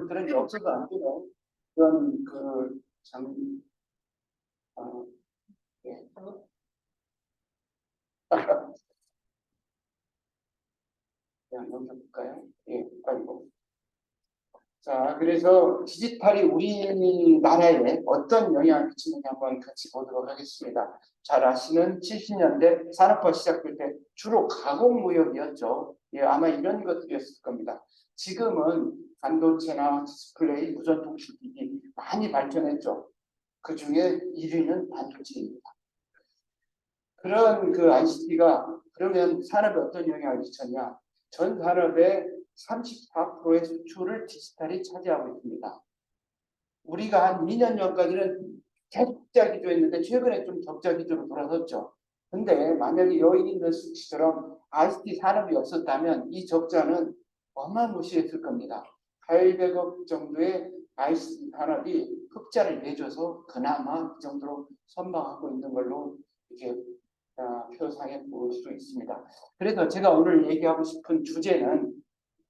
그들은 없어도 안 되는 그런 예. 그냥 넘겨볼까요? 예, 아이고. 자, 그래서 디지털이 우리나라에 어떤 영향을 미치는지 한번 같이 보도록 하겠습니다. 잘 아시는 70년대 산업화 시작될 때 주로 가공무역이었죠. 예, 아마 이런 것들이었을 겁니다. 지금은 반도체나 디스플레이, 무선통신기기 많이 발전했죠. 그 중에 1위는 반도체입니다. 그런 ICT가 그러면 산업에 어떤 영향을 미쳤냐? 전 산업의 34%의 수출을 디지털이 차지하고 있습니다. 우리가 한 2년 전까지는 적자 기조였는데 최근에 좀 적자 기조로 돌아섰죠. 근데 만약에 여기 있는 수치처럼 ICT 산업이 없었다면 이 적자는 어마무시했을 겁니다. 800억 정도의 ICT 산업이 흑자를 내줘서 그나마 그 정도로 선방하고 있는 걸로 이렇게 표상에 볼 수 있습니다. 그래서 제가 오늘 얘기하고 싶은 주제는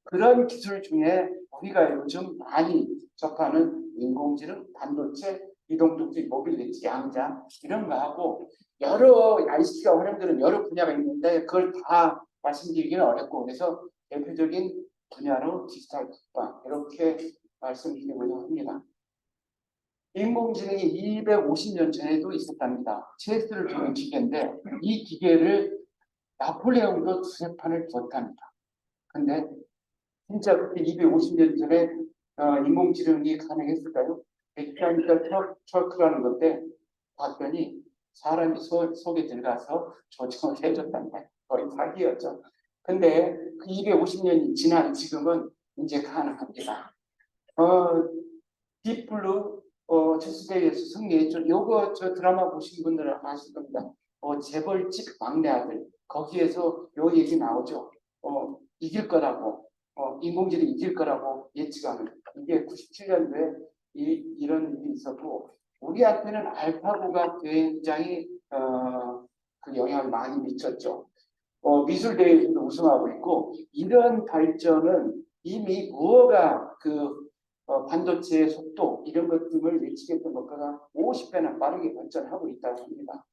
그런 기술 중에 우리가 요즘 많이 접하는 인공지능, 반도체, 이동통신, 모빌리티, 양자 이런 거하고 여러 ICT가 활용되는 여러 분야가 있는데 그걸 다 말씀드리기는 어렵고 그래서 대표적인 분야로 디지털 국방 이렇게 말씀드리고자 합니다. 인공지능이 250년 전에도 있었답니다. 체스를 두는 기계인데 이 기계를 나폴레옹도 두세 판을 두었답니다. 근데 진짜 그때 250년 전에 인공지능이 가능했을까요? 메카니컬 트럭이라는 건데 봤더니 사람이 속에 들어가서 조정을 해줬단 말이에요. 거의 사기였죠. 근데 그 250년이 지난 지금은 이제 가능합니다. 딥블루 체스대회에서 승리했죠. 요거 저 드라마 보신 분들은 아실 겁니다. 재벌집 막내 아들 거기에서 요 얘기 나오죠. 이길 거라고 인공지능이 이길 거라고 예측하는 이게 97년도에 이런 일이 있었고 우리한테는 알파고가 굉장히 그 영향을 많이 미쳤죠. 미술대회에서도 우승하고 있고 이런 발전은 이미 무어가 반도체의 속도 이런 것들을 예측했던 것보다 50배나 빠르게 발전하고 있다고 합니다.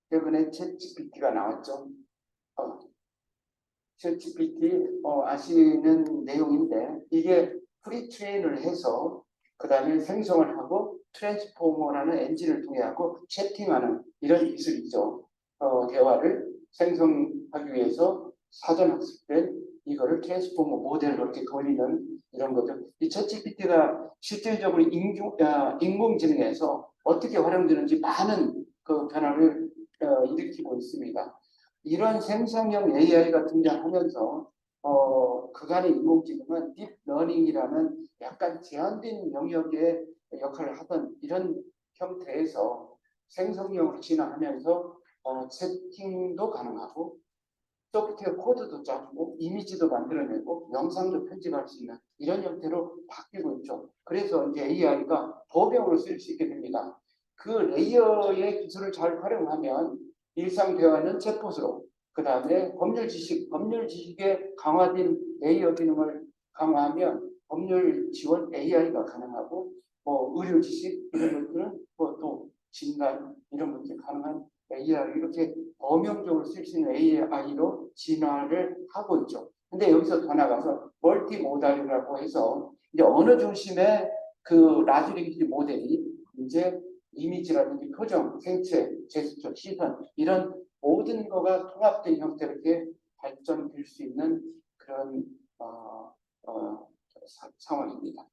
최근에 챗GPT가 나왔죠. 챗GPT 아시는 내용인데 이게 프리트레인을 해서 그 다음에 생성을 하고 트랜스포머라는 엔진을 통해 하고 채팅하는 이런 기술이죠. 대화를 생성하기 위해서 사전 학습된 이거를 트랜스포머 모델로 이렇게 돌리는 이런 것들. 이 챗GPT가 실질적으로 인공지능에서 어떻게 활용되는지 많은 그 변화를 일으키고 있습니다. 이런 생성형 AI가 등장하면서 그간의 인공지능은 딥러닝이라는 약간 제한된 영역의 역할을 하던 이런 형태에서 생성형으로 진화하면서 채팅도 가능하고 소프트웨어 코드도 짜고 이미지도 만들어내고 영상도 편집할 수 있는 이런 형태로 바뀌고 있죠. 그래서 이제 AI가 법용으로 쓰일 수 있게 됩니다. 그 레이어의 기술을 잘 활용하면 일상 대화는 챗봇으로 그 다음에 법률 지식의 강화된 레이어 기능을 강화하면 법률 지원 AI가 가능하고 의료 지식 이런 것들은 또 진단 이런 것들이 가능한 AI 이렇게 범용적으로 쓸 수 있는 AI로 진화를 하고 있죠. 근데 여기서 더 나가서 멀티모달이라고 해서 이제 언어 중심의 그 라지 랭귀지 모델이 이제 이미지라든지 표정, 생체, 제스처, 시선 이런 모든 거가 통합된 형태로 이렇게 발전될 수 있는 그런 상황입니다.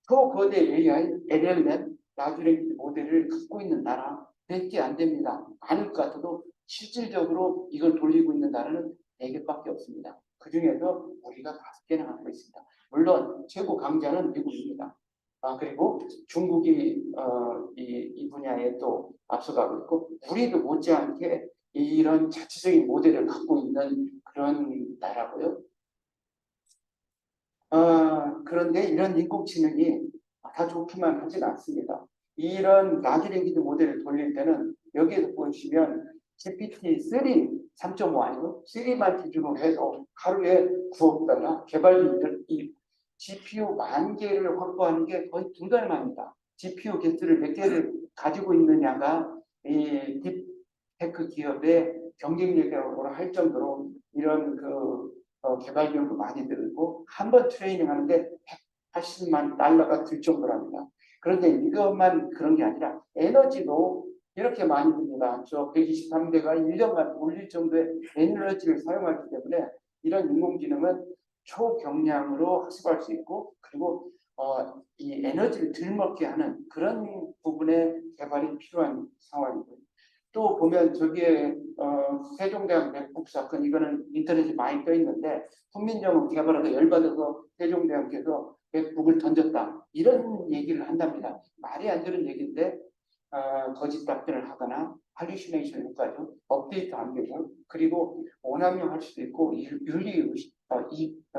초거대 AI, LLM, 라지 랭귀지 모델을 갖고 있는 나라 몇 개 안 됩니다. 많을 것 같아도 실질적으로 이걸 돌리고 있는 나라는 4개밖에 없습니다. 그 중에서 우리가 5개나 갖고 있습니다. 물론 최고 강자는 미국입니다. 그리고 중국이 이 분야에 또 앞서가고 있고 우리도 못지않게 이런 자체적인 모델을 갖고 있는 그런 나라고요. 그런데 이런 인공지능이 다 좋기만 하진 않습니다. 이런 라지 랭귀지 모델을 돌릴 때는 여기에서 보시면 GPT-3, 3.5 아니고 3만 기준으로 해서 하루에 9억 달러 개발비 GPU 10,000개를 확보하는 게 거의 불가능합니다. GPU 개수를 몇 개를 가지고 있느냐가 이 딥테크 기업의 경쟁력이라고 할 정도로 이런 개발 비용도 많이 들고 한 번 트레이닝 하는데 180만 달러가 들 정도랍니다. 그런데 이것만 그런 게 아니라 에너지도 이렇게 많이 듭니다. 저 123대가 1년간 올릴 정도의 에너지를 사용하기 때문에 이런 인공지능은 초경량으로 학습할 수 있고 그리고 이 에너지를 덜 먹게 하는 그런 부분의 개발이 필요한 상황이고요. 또 보면 저기에 세종대왕 맥북 사건 이거는 인터넷에 많이 떠 있는데 훈민정음 개발하다 열받아서 세종대왕께서 맥북을 던졌다 이런 얘기를 한답니다. 말이 안 되는 얘기인데 거짓 답변을 하거나 할루시네이션 효과죠. 업데이트 안 되고 그리고 오남용할 수도 있고 윤리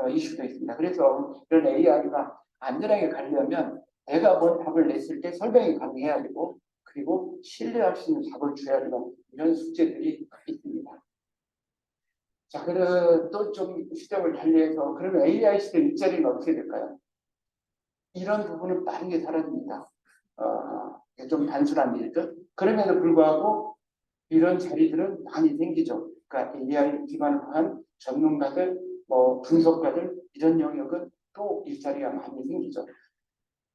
이슈도 있습니다. 그래서 이런 AI가 안전하게 가려면 내가 뭔 답을 냈을 때 설명이 가능해야 되고 그리고 신뢰할 수 있는 답을 줘야 되는 이런 숙제들이 있습니다. 자, 그럼 또 좀 시점을 달리해서 그러면 AI 시대 일자리는 어떻게 될까요? 이런 부분은 빠르게 사라집니다. 좀 단순한 일들. 그럼에도 불구하고 이런 자리들은 많이 생기죠. 그러니까 AI 기반으로 한 전문가들, 분석가들 이런 영역은 또 일자리가 많이 생기죠.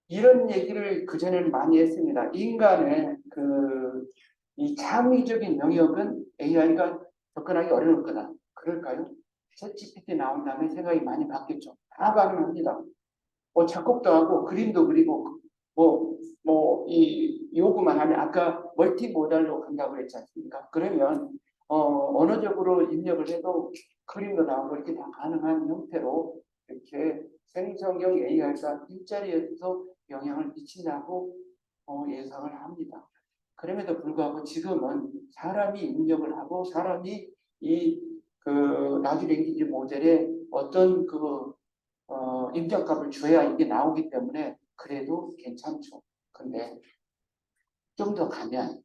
이런 얘기를 그전에는 많이 했습니다. 인간의 이 창의적인 영역은 AI가 접근하기 어려울 거다. 그럴까요? 챗GPT 나온 다음에 생각이 많이 바뀌었죠. 다 가능합니다. 작곡도 하고 그림도 그리고 이 요구만 하면 아까 멀티모달로 간다고 했지 않습니까? 그러면 언어적으로 입력을 해도 그림도 나오고 이렇게 다 가능한 형태로 이렇게 생성형 AI가 일자리에서 영향을 미친다고 예상을 합니다. 그럼에도 불구하고 지금은 사람이 입력을 하고 사람이 라지 랭귀지 모델에 어떤 입력값을 줘야 이게 나오기 때문에 그래도 괜찮죠. 근데 좀 더 가면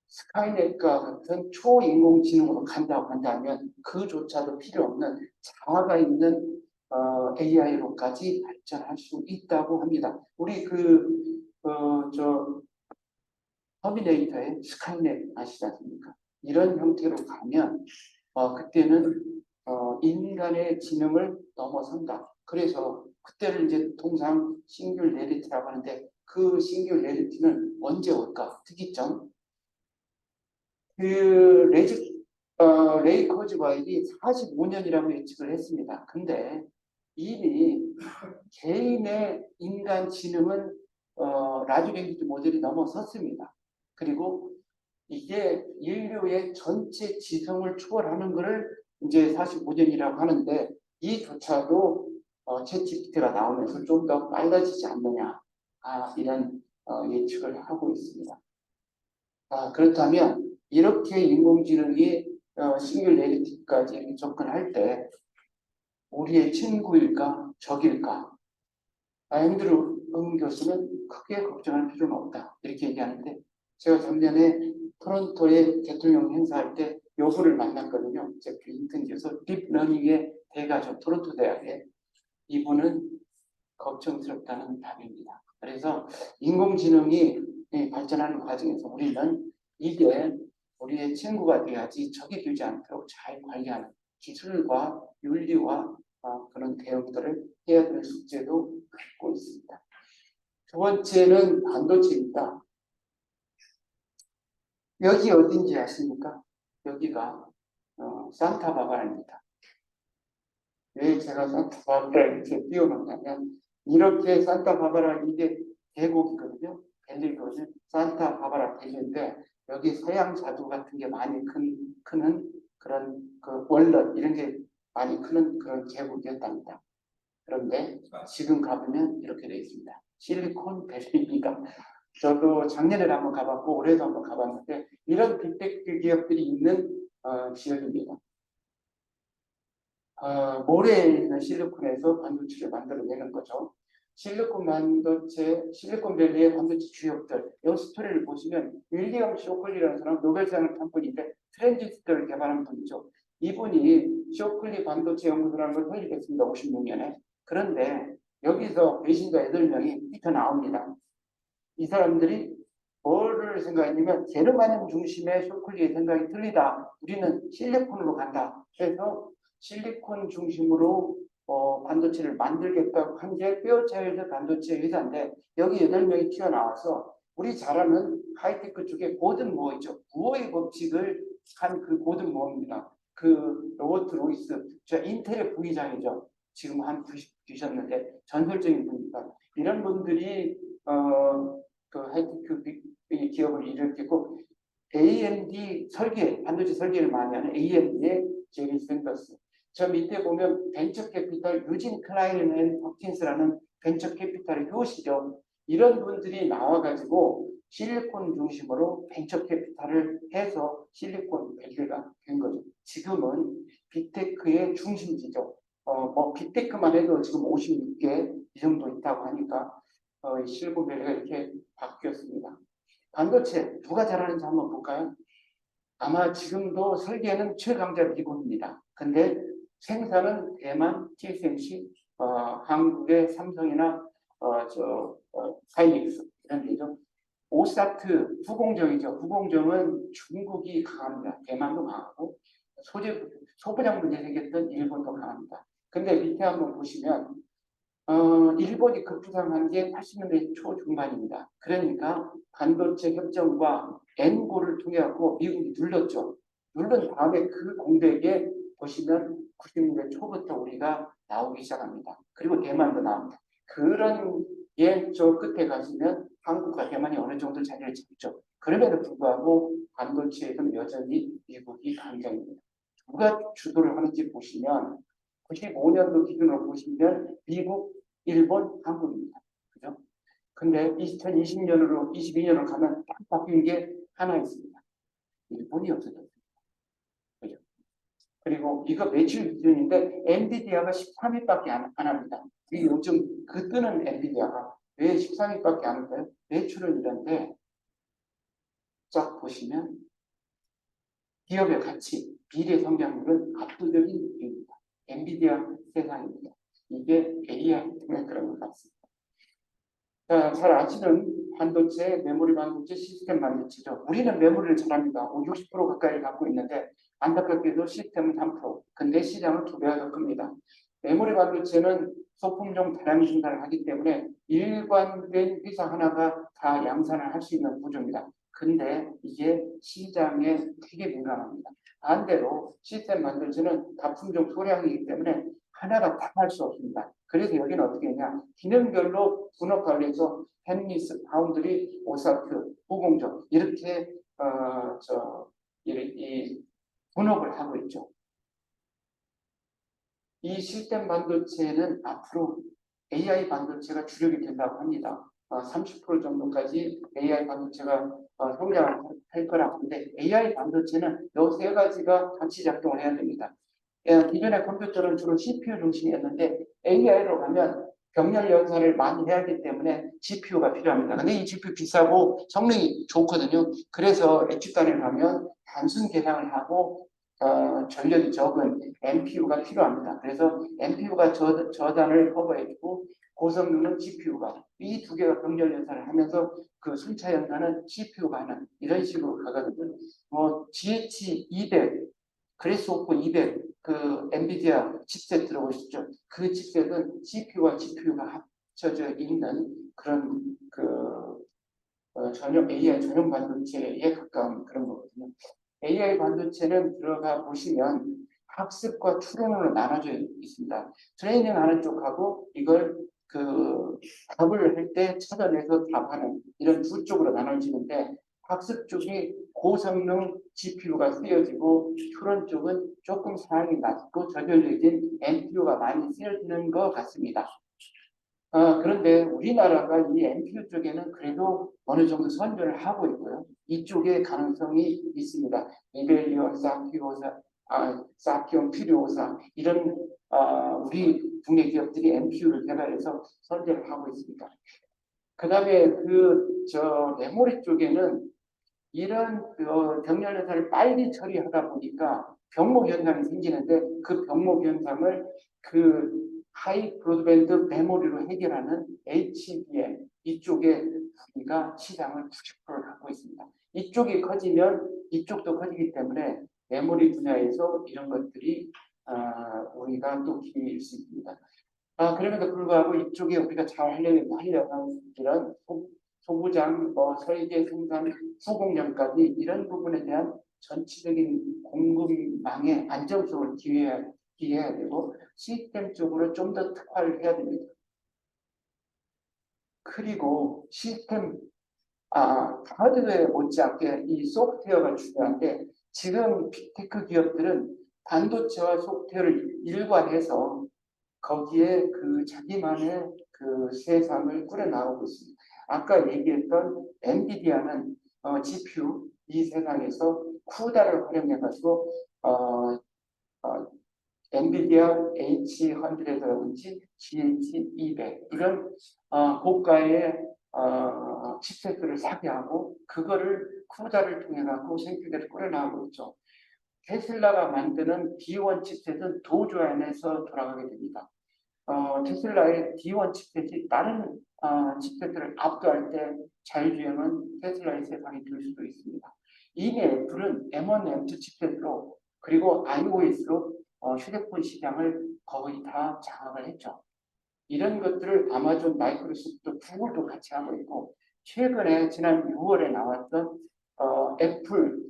스카이넷과 같은 초인공지능으로 간다고 한다면 그조차도 필요 없는 자아가 있는 AI로까지 발전할 수 있다고 합니다. 우리 터미네이터의 스카이넷 아시지 않습니까? 이런 형태로 가면 그때는 인간의 지능을 넘어선다. 그래서 그때를 이제 통상 싱귤레리티라고 하는데 그 싱귤레리티는 언제 올까? 특이점. 레이 커즈와일이 45년이라고 예측을 했습니다. 근데 이미 개인의 인간 지능은 라지 랭귀지 모델이 넘어섰습니다. 그리고 이게 인류의 전체 지성을 초월하는 것을 이제 45년이라고 하는데 이조차도 챗GPT가 나오면서 좀 더 빨라지지 않느냐 이런 예측을 하고 있습니다. 그렇다면 이렇게 인공지능이 싱귤레리티까지 접근할 때 우리의 친구일까 적일까? 앤드루 교수는 크게 걱정할 필요는 없다 이렇게 얘기하는데 제가 작년에 토론토의 대통령 행사할 때 요구를 만났거든요. 제 빈튼 교수 딥러닝의 대가죠. 토론토 대학에. 이분은 걱정스럽다는 답입니다. 그래서 인공지능이 발전하는 과정에서 우리는 이게 우리의 친구가 돼야지 적이 되지 않도록 잘 관리하는 기술과 윤리와 그런 대응들을 해야 될 숙제도 갖고 있습니다. 두 번째는 반도체입니다. 여기 어딘지 아십니까? 여기가 산타바바라입니다. 왜 제가 산타바바라를 이렇게 띄워놓냐면 이렇게 산타바바라 이게 계곡이거든요. 벨리거든요. 산타바바라 벨리인데 여기 서양 자두 같은 게 많이 크는 그런 월넛 이런 게 많이 크는 그런 계곡이었답니다. 그런데 지금 가보면 이렇게 되어 있습니다. 실리콘 밸리입니다. 저도 작년에 한번 가봤고 올해도 한번 가봤는데 이런 빅테크 기업들이 있는 지역입니다. 모래에 있는 실리콘에서 반도체를 만들어내는 거죠. 실리콘밸리의 반도체 주역들, 이 스토리를 보시면 윌리엄 쇼클리라는 사람 노벨상을 탄 분인데 트랜지스터를 개발한 분이죠. 이분이 쇼클리 반도체 연구소라는 걸 설립했습니다. 56년에. 그런데 여기서 배신자 8명이 뛰쳐나옵니다. 이 사람들이 뭐를 생각했냐면 게르마늄 중심의 쇼클리의 생각이 틀리다. 우리는 실리콘으로 간다. 그래서 실리콘 중심으로 반도체를 만들겠다고 한 게 페어차일드 반도체 회사인데 여기 8명이 튀어나와서 우리 잘 아는 하이테크 쪽에 고든 무어 있죠. 무어의 법칙을 한 그 고든 무어입니다. 그 로버트 로이스, 저 인텔의 부의장이죠. 지금 한 90 뒤셨는데 전설적인 분입니다. 이런 분들이 그 하이테크 기업을 일으키고 AMD 설계, 반도체 설계를 많이 하는 AMD의 제리 샌더스. 저 밑에 보면 벤처 캐피탈 유진 클라인 앤 퍼킨스라는 벤처 캐피탈의 효시죠. 이런 분들이 나와가지고 실리콘 중심으로 벤처 캐피탈을 해서 실리콘 밸리가 된 거죠. 지금은 빅테크의 중심지죠. 뭐 빅테크만 해도 지금 56개 이 정도 있다고 하니까 실리콘 밸리가 이렇게 바뀌었습니다. 반도체 누가 잘하는지 한번 볼까요? 아마 지금도 설계는 최강자 미국입니다. 근데 생산은 대만, TSMC, 한국의 삼성이나 하이닉스 이런 데죠. 오사트, 후공정이죠. 후공정은 중국이 강합니다. 대만도 강하고 소부장 문제 생겼던 일본도 강합니다. 근데 밑에 한번 보시면 일본이 급부상한 게 80년대 초중반입니다. 그러니까 반도체 협정과 엔고를 통해 갖고 미국이 눌렀죠. 누른 다음에 그 공백에 보시면 90년대 초부터 우리가 나오기 시작합니다. 그리고 대만도 나옵니다. 그런 저 끝에 가시면 한국과 대만이 어느 정도 자리를 잡죠. 그럼에도 불구하고 반도체에서는 여전히 미국이 강자입니다. 누가 주도를 하는지 보시면 95년도 기준으로 보시면 미국, 일본, 한국입니다. 그죠? 근데 2020년으로 22년으로 가면 딱 바뀐 게 하나 있습니다. 일본이 없어졌습니다. 그죠? 그리고 이거 매출 기준인데 엔비디아가 13위밖에 안 합니다. 이 요즘 그 뜨는 엔비디아가 왜 13위밖에 안 할까요? 매출은 이런데 쫙 보시면 기업의 가치, 미래 성장률은 압도적인 느낌입니다. 엔비디아 세상입니다. 이게 AI 때문에 그런 것 같습니다. 자, 잘 아시는 반도체, 메모리 반도체, 시스템 반도체죠. 우리는 메모리를 잘합니다. 60% 가까이 갖고 있는데 안타깝게도 시스템은 3%. 근데 시장은 2배가 더 큽니다. 메모리 반도체는 소품종 다량 생산을 하기 때문에 일관된 회사 하나가 다 양산을 할 수 있는 구조입니다. 근데 이게 시장에 되게 민감합니다. 반대로 시스템 반도체는 다품종 소량이기 때문에 하나가 다 할 수 없습니다. 그래서 여기는 어떻게 했냐? 기능별로 분업 관리해서 헨리스, 파운드리, 오사트, 후공정 이렇게 이 분업을 하고 있죠. 이 시스템 반도체는 앞으로 AI 반도체가 주력이 된다고 합니다. 30% 정도까지 AI 반도체가 성장할 거라고 하는데 AI 반도체는 이 세 가지가 같이 작동을 해야 됩니다. 기존의 컴퓨터는 주로 CPU 중심이었는데 AI로 가면 병렬 연산을 많이 해야 하기 때문에 GPU가 필요합니다. 근데 이 GPU 비싸고 성능이 좋거든요. 그래서 엣지단에 가면 단순 계산을 하고 전력이 적은 NPU가 필요합니다. 그래서 NPU가 저단을 커버해주고 고성능은 GPU가 이 두 개가 병렬 연산을 하면서 그 순차 연산은 CPU가 하는 이런 식으로 가거든요. GH200 그래스오프 200 그 엔비디아 칩셋 들어보셨죠? 그 칩셋은 CPU와 GPU가 합쳐져 있는 그런 전용 AI 전용 반도체에 가까운 그런 거거든요. AI 반도체는 들어가 보시면 학습과 추론으로 나눠져 있습니다. 트레이닝 하는 쪽하고 이걸 답을 할 때 찾아내서 답하는 이런 두 쪽으로 나눠지는데 학습 쪽이 고성능 GPU가 쓰여지고 추론 쪽은 조금 사양이 낮고 저전력인 NPU가 많이 쓰여지는 것 같습니다. 그런데 우리나라가 이 NPU 쪽에는 그래도 어느 정도 선별을 하고 있고요. 이쪽에 가능성이 있습니다. 이벨리온, 사피온, 퓨리오사 이런 우리 국내 기업들이 NPU를 개발해서 선별을 하고 있습니다. 그 다음에 메모리 쪽에는 이런 병렬 현상을 빨리 처리하다 보니까 병목 현상이 생기는데 그 병목 현상을 하이 브로드밴드 메모리로 해결하는 HBM 이쪽에 우리가 시장을 90%를 갖고 있습니다. 이쪽이 커지면 이쪽도 커지기 때문에 메모리 분야에서 이런 것들이 우리가 또 기회일 수 있습니다. 그럼에도 불구하고 이쪽에 우리가 잘 하려면 이런 소부장, 설계, 생산, 수공령까지 이런 부분에 대한 전체적인 공급망의 안정성을 기해야 되고 시스템 쪽으로 좀 더 특화를 해야 됩니다. 그리고 시스템, 하드웨어 못지않게 이 소프트웨어가 중요한데 지금 빅테크 기업들은 반도체와 소프트웨어를 일관해서 거기에 그 자기만의 그 세상을 꾸려나가고 있습니다. 아까 얘기했던 엔비디아는 GPU 이 세상에서 쿠다를 활용해가지고 엔비디아 H100라든지 GH200 이런 고가의 칩셋들을 사게 하고 그거를 쿠다를 통해 갖고 생태계를 꾸려나가고 있죠. 테슬라가 만드는 D1 칩셋은 도주 안에서 돌아가게 됩니다. 테슬라의 D1 칩셋이 다른 칩셋들을 압도할 때 자율주행은 테슬라의 세상이 될 수도 있습니다. 이미 애플은 M1, M2 칩셋으로 그리고 iOS로 휴대폰 시장을 거의 다 장악을 했죠. 이런 것들을 아마존, 마이크로소프트, 구글도 같이 하고 있고 최근에 지난 6월에 나왔던 애플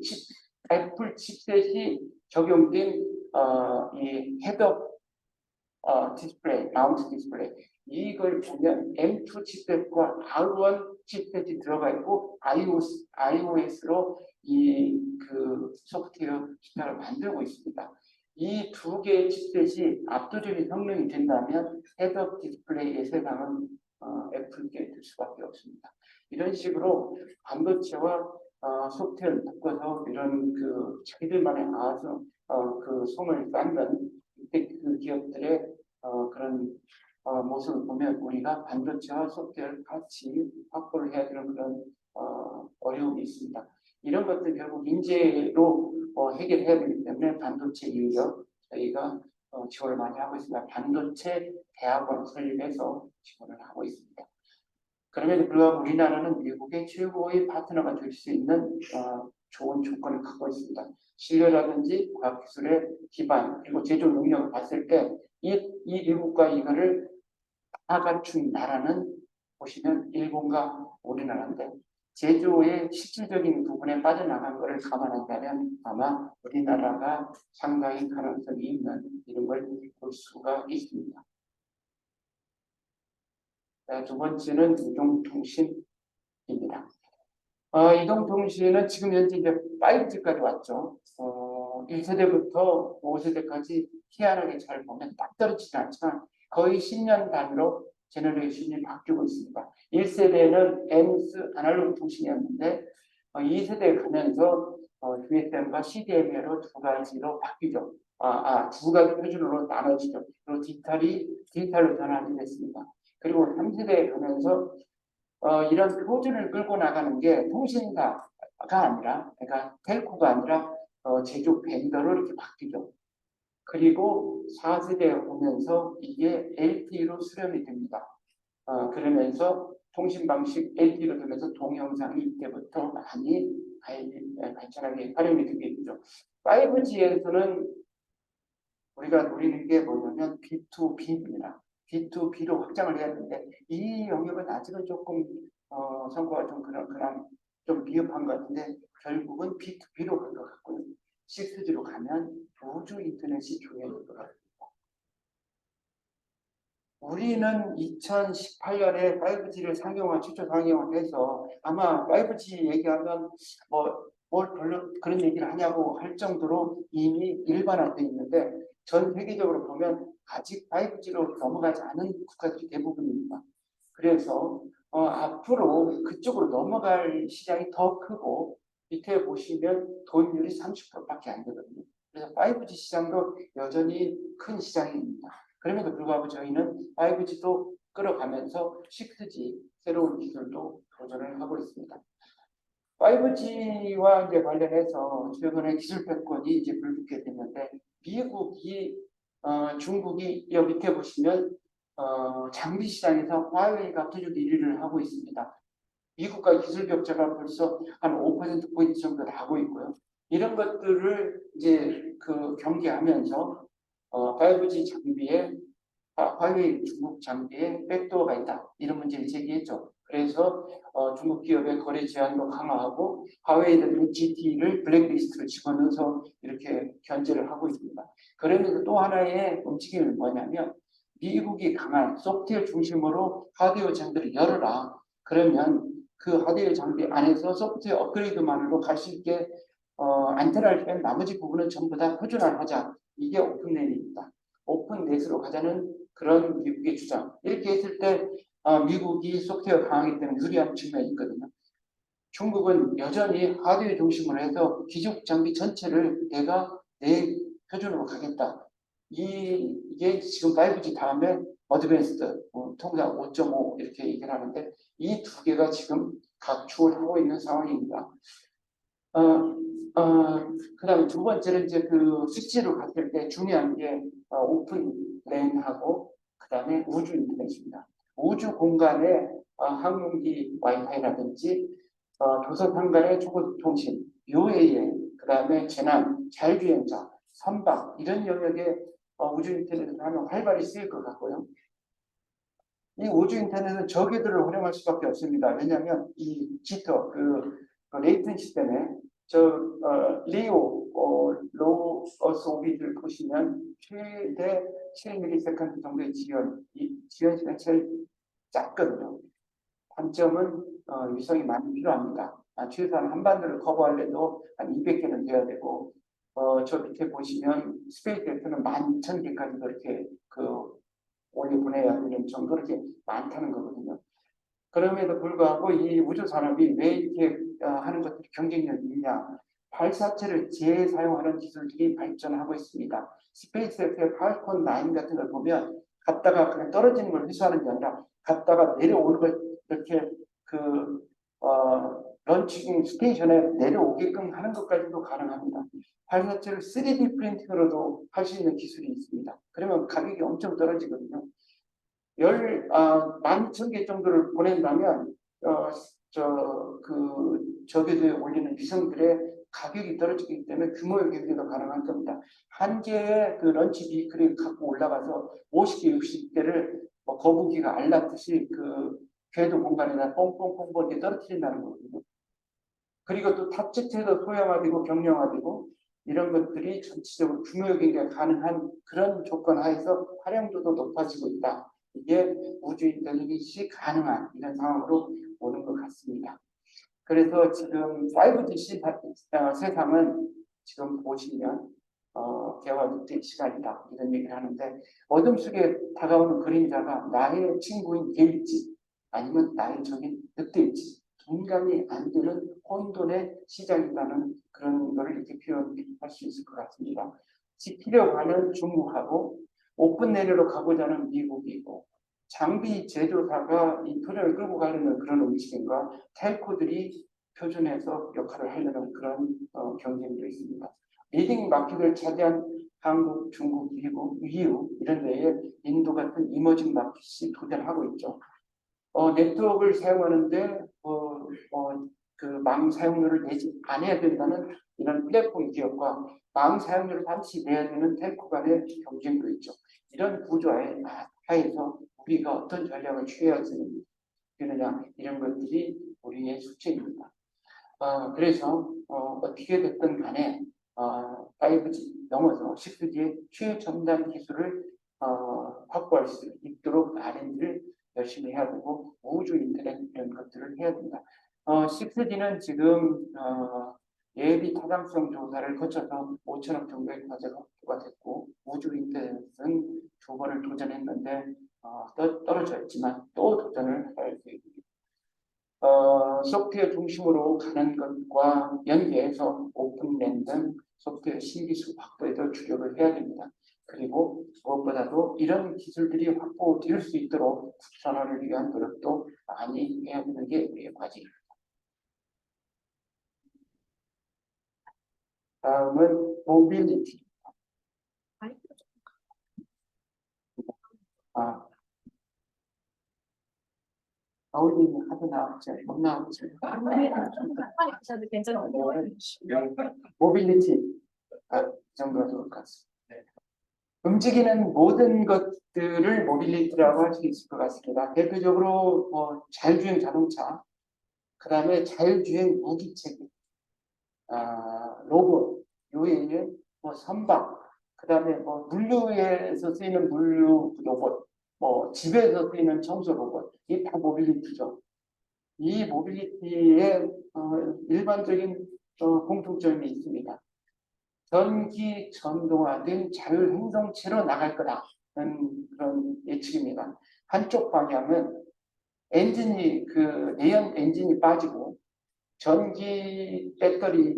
칩셋이 적용된 이 헤드업 디스플레이, 마운트 디스플레이 이걸 보면 M2 칩셋과 R1 칩셋이 들어가 있고 iOS로 이 그 소프트웨어 기능을 만들고 있습니다. 이 두 개의 칩셋이 압도적인 성능이 된다면 헤드업 디스플레이의 세상은 애플께 될 수밖에 없습니다. 이런 식으로 반도체와 소프트웨어를 바꿔서 이런 그 자기들만의 그 손을 쌓는 그 기업들의 그런 모습을 보면 우리가 반도체와 소프트웨어를 같이 확보를 해야 되는 그런 어려움이 있습니다. 이런 것들 결국 인재로 해결해야 되기 때문에 반도체 인력 저희가 지원을 많이 하고 있습니다. 반도체 대학원 설립해서 지원을 하고 있습니다. 그럼에도 불구하고 우리나라는 미국의 최고의 파트너가 될 수 있는 좋은 조건을 갖고 있습니다. 신뢰라든지 과학기술의 기반 그리고 제조 능력을 봤을 때 이 미국과 이거를 다 갖춘 나라는 보시면 일본과 우리나라인데 제조의 실질적인 부분에 빠져나간 것을 감안한다면 아마 우리나라가 상당히 가능성이 있는 이런 걸 볼 수가 있습니다. 두 번째는 이동통신입니다. 이동통신은 지금 현재 이제 5G까지 왔죠. 1세대부터 5세대까지 희한하게 잘 보면 딱 떨어지지 않지만 거의 10년 단위로 제너레이션이 바뀌고 있습니다. 1세대는 MEMS 아날로그 통신이었는데 2세대에 가면서 USM과 CDMA로 두 가지로 바뀌죠. 두 가지 표준으로 나눠지죠. 그리고 디지털로 전환이 됐습니다. 그리고 3세대에 가면서 이런 표준을 끌고 나가는 게 통신사가 아니라, 그러니까 텔코가 아니라 제조 벤더로 이렇게 바뀌죠. 그리고 4세대에 오면서 이게 LTE로 수렴이 됩니다. 그러면서 통신 방식 LTE로 되면서 동영상이 이때부터 많이 발전하게 활용이 되게 되죠. 5G에서는 우리가 노리는 게 뭐냐면 B2B입니다. B2B로 확장을 해야 되는데 이 영역은 아직은 조금 성과가 좀 그런 좀 미흡한 것 같은데 결국은 B2B로 갈 것 같고요. 6G로 가면 우주 인터넷이 중요할 것 같습니다. 우리는 2018년에 5G를 최초 상용화해서 아마 5G 얘기하면 뭘 별로 그런 얘기를 하냐고 할 정도로 이미 일반화되어 있는데 전 세계적으로 보면 아직 5G로 넘어가지 않은 국가들이 대부분입니다. 그래서 앞으로 그쪽으로 넘어갈 시장이 더 크고 밑에 보시면 도입률이 30%밖에 안 되거든요. 그래서 5G 시장도 여전히 큰 시장입니다. 그럼에도 불구하고 저희는 5G도 끌어가면서 6G 새로운 기술도 도전을 하고 있습니다. 5G와 이제 관련해서 최근에 기술 패권이 이제 불붙게 됐는데 미국이 중국이 여기 밑에 보시면 장비 시장에서 화웨이가 압도적 1위를 하고 있습니다. 미국과 기술 격차가 벌써 한 5%포인트 정도 나고 있고요. 이런 것들을 이제 경계하면서 5G 장비에 화웨이 중국 장비에 백도어가 있다. 이런 문제를 제기했죠. 그래서 중국 기업의 거래 제한도 강화하고 화웨이는 GT를 블랙리스트로 집어넣어서 이렇게 견제를 하고 있습니다. 그러면서 또 하나의 움직임은 뭐냐면 미국이 강한 소프트웨어 중심으로 하드웨어 장비를 열어라. 그러면 그 하드웨어 장비 안에서 소프트웨어 업그레이드만으로 갈 수 있게 안테나를 뺀 나머지 부분은 전부 다 표준화하자. 이게 오픈넷입니다. 오픈넷으로 가자는 그런 미국의 주장. 이렇게 했을 때 미국이 소프트웨어 강하기 때문에 유리한 측면이 있거든요. 중국은 여전히 하드웨어 중심으로 해서 기존 장비 전체를 내가 내 표준으로 가겠다. 이게 지금 5G 다음에 어드밴스드, 통상 5.5 이렇게 얘기를 하는데 이 두 개가 지금 각축을 하고 있는 상황입니다. 그 다음에 두 번째는 이제 실제로 갔을 때 중요한 게 오픈 랜하고 그 다음에 우주 인터넷입니다. 우주 공간에 항공기 와이파이라든지 도서관 간의 초고속 통신, UAM, 그 다음에 재난, 자율주행자, 선박 이런 영역에 우주 인터넷을 하면 활발히 쓰일 것 같고요. 이 우주 인터넷은 저기들을 활용할 수밖에 없습니다. 왜냐하면 이 지터, 레이턴시 때문에 리오 로우 어스 오비를 보시면 최대 7ms 정도의 지연 시간이 제일 작거든요. 단점은 위성이 많이 필요합니다. 최소한 한반도를 커버하려도 한 200개는 돼야 되고 저 밑에 보시면 스페이스X는 12,000개까지 그렇게 올려 보내야 되는 정도로 이렇게 많다는 거거든요. 그럼에도 불구하고 이 우주 산업이 왜 이렇게 하는 것들이 경쟁력이 있냐? 발사체를 재사용하는 기술들이 발전하고 있습니다. 스페이스X의 팔콘 9 같은 걸 보면 갔다가 그냥 떨어지는 걸 회수하는 게 아니라 갔다가 내려오는 걸 이렇게 런칭 스테이션에 내려오게끔 하는 것까지도 가능합니다. 발사체를 3D 프린팅으로도 할 수 있는 기술이 있습니다. 그러면 가격이 엄청 떨어지거든요. 12,000개 정도를 보낸다면 저궤도에 올리는 위성들의 가격이 떨어지기 때문에 규모의 경제가 가능할 겁니다. 한 개의 런치 비클이 갖고 올라가서 50개, 60개를 거북이가 알라듯이 궤도 공간에다 뽕뽕뽕뽕 이렇게 떨어뜨린다는 거거든요. 그리고 또 탑재체도 소형화되고 경량화되고 이런 것들이 전체적으로 규모의 경제가 가능한 그런 조건 하에서 활용도도 높아지고 있다. 이게 우주 인터넷이 가능한 이런 상황으로 오는 것 같습니다. 그래서 지금 5G 세상은 지금 보시면 개화 늑대의 시간이다 이런 얘기를 하는데 어둠 속에 다가오는 그림자가 나의 친구인 개일지 아니면 나의 적인 늑대일지 분간이 안 되는 혼돈의 시작이라는 그런 거를 이렇게 표현할 수 있을 것 같습니다. 지키려고 하는 중국하고 오픈 내려로 가고자 하는 미국이고 장비 제조사가 이 표준을 끌고 가려는 그런 움직임과 텔코들이 표준에서 역할을 하려는 그런 경쟁도 있습니다. 리딩 마켓을 차지한 한국, 중국, 미국, EU 이런 데에 인도 같은 이머징 마켓이 도전하고 있죠. 네트워크를 사용하는데 망 사용료를 내지 않아야 된다는 이런 플랫폼 기업과 망 사용료를 반드시 내야 되는 텔코 간의 경쟁도 있죠. 이런 구조의 하에서 우리가 어떤 전략을 취해야 되느냐 이런 것들이 우리의 숙제입니다. 그래서 어떻게 됐든 간에 5G 넘어서 6G의 최첨단 기술을 확보할 수 있도록 R&D를 열심히 해야 되고 우주 인터넷 이런 것들을 해야 된다. 6G는 지금 예비 타당성 조사를 거쳐서 5천억 정도의 과제가 확보가 됐고 우주 인터넷은 2번을 도전했는데 떨어졌지만 또 도전을 할 계획입니다. 소프트웨어 중심으로 가는 것과 연계해서 오픈랜 등 소프트웨어 신기술 확보에도 주력을 해야 됩니다. 그리고 무엇보다도 이런 기술들이 확보될 수 있도록 국산화를 위한 노력도 많이 해야 되는 게 우리의 과제입니다. 다음은 모빌리티. 아, 아울림이 하도 나왔죠. 못 나왔죠. 저도 괜찮아요. 모빌리티 이 정도가 좋을 것 같습니다. 움직이는 모든 것들을 모빌리티라고 할 수 있을 것 같습니다. 대표적으로 자율주행 자동차, 그 다음에 자율주행 무기체계, 로봇, 요에 선박, 그 다음에 물류에서 쓰이는 물류 로봇, 집에서 쓰이는 청소 로봇, 이게 다 모빌리티죠. 이 모빌리티의 일반적인 공통점이 있습니다. 전기 전동화된 자율행동체로 나갈 거라는 그런 예측입니다. 한쪽 방향은 내연 엔진이 빠지고 전기 배터리에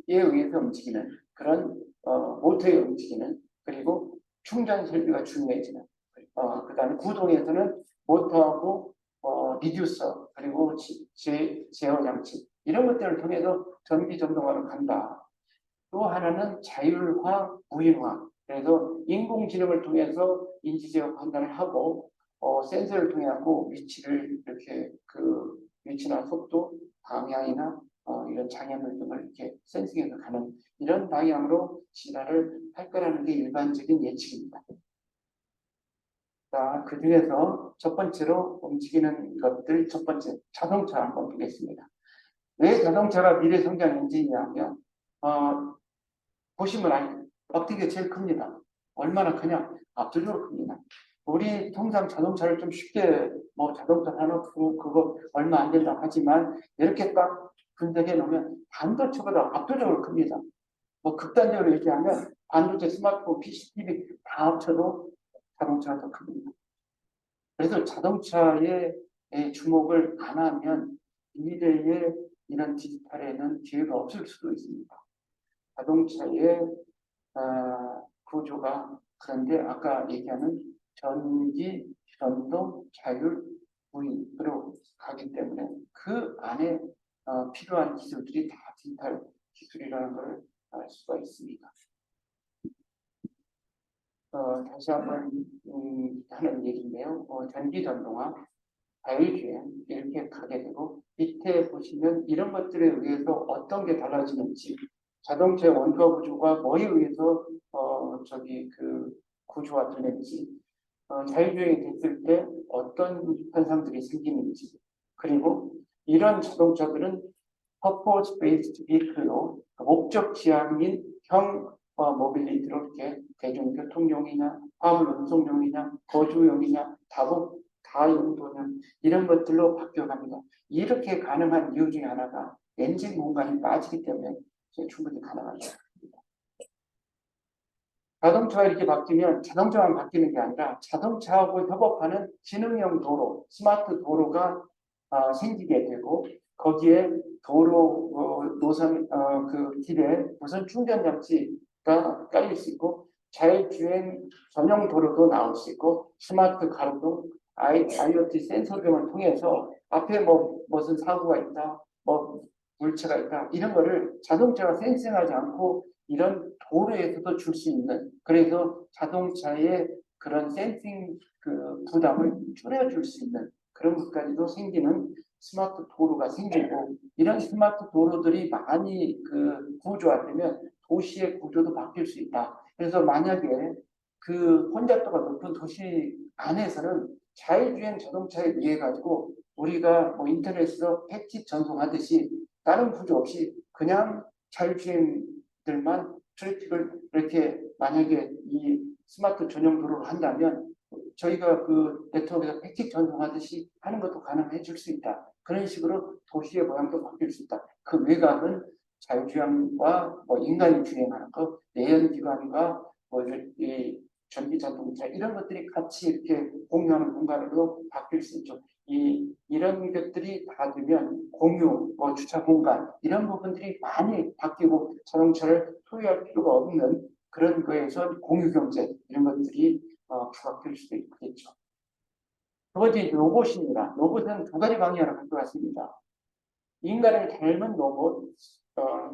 의해서 움직이는 그런 모터에 움직이는, 그리고 충전 설비가 중요해지는, 그 다음에 구동에서는 모터하고 리듀서, 그리고 제어 장치, 이런 것들을 통해서 전기 전동화로 간다. 또 하나는 자율화, 무인화. 그래서 인공지능을 통해서 인지제어 판단을 하고 센서를 통해 갖고 위치를 이렇게 위치나 속도, 방향이나 이런 장애물 등을 이렇게 센싱해서 가는 이런 방향으로 진화를 할 거라는 게 일반적인 예측입니다. 자, 그 중에서 첫 번째로 움직이는 것들, 첫 번째 자동차 한번 보겠습니다. 왜 자동차가 미래 성장 엔진이냐면 보시면 어떻게 제일 큽니다. 얼마나 크냐? 압도적으로 큽니다. 우리 통상 자동차를 좀 쉽게 자동차 산업 그거 얼마 안 된다 하지만 이렇게 딱 분석해 놓으면 반도체보다 압도적으로 큽니다. 극단적으로 얘기하면 반도체, 스마트폰, PC, TV 다 합쳐도 자동차가 더 큽니다. 그래서 자동차에 주목을 안 하면 미래에 이런 디지털에는 기회가 없을 수도 있습니다. 자동차의 구조가, 그런데 아까 얘기하는 전기, 전동, 자율, 무인으로 가기 때문에 그 안에 필요한 기술들이 다 디지털 기술이라는 걸 알 수가 있습니다. 다시 한번 하는 얘기인데요. 전기 전동화, 자율주행 이렇게 가게 되고, 밑에 보시면 이런 것들에 의해서 어떤 게 달라지는지, 자동차의 원가 구조가 뭐에 의해서 구조가 되는지, 자율주행이 됐을 때 어떤 현상들이 생기는지, 그리고 이런 자동차들은 purpose based vehicle로 목적 지향인형 모빌리티로 이렇게 대중교통용이냐, 화물 운송용이냐, 거주용이냐, 다용도냐 이런 것들로 바뀌어갑니다. 이렇게 가능한 이유 중에 하나가 엔진 공간이 빠지기 때문에 충분히 가능합니다. 자동차가 이렇게 바뀌면 자동차만 바뀌는 게 아니라 자동차하고 협업하는 지능형 도로, 스마트 도로가 생기게 되고, 거기에 도로 노선 그 길에 무선 충전 장치가 깔릴 수 있고, 자율주행 전용 도로도 나올 수 있고, 스마트 가로등, IoT 센서 등을 통해서 앞에 무슨 사고가 있다, 물체가 있다, 이런 거를 자동차가 센싱하지 않고 이런 도로에서도 줄 수 있는, 그래서 자동차의 그런 센싱 부담을 줄여줄 수 있는 그런 것까지도 생기는 스마트 도로가 생기고, 이런 스마트 도로들이 많이 구조화되면 도시의 구조도 바뀔 수 있다. 그래서 만약에 혼잡도가 높은 도시 안에서는 자율주행 자동차에 의해 가지고 우리가 인터넷에서 패킷 전송하듯이 다른 구조 없이 그냥 자율주행들만 트래픽을 이렇게 만약에 이 스마트 전용 도로를 한다면 저희가 네트워크에서 패킷 전송하듯이 하는 것도 가능해 줄 수 있다. 그런 식으로 도시의 모양도 바뀔 수 있다. 그 외곽은 자율주행과 인간이 주행하는 것, 내연기관과 이 전기 자동차 이런 것들이 같이 이렇게 공유하는 공간으로 바뀔 수 있죠. 이런 것들이 다 되면 공유, 주차 공간 이런 부분들이 많이 바뀌고 자동차를 소유할 필요가 없는 그런 거에서 공유 경제 이런 것들이 부각될 수도 있겠죠. 두 번째 로봇입니다. 로봇은 두 가지 방향으로 갈 것 같습니다. 인간을 닮은 로봇,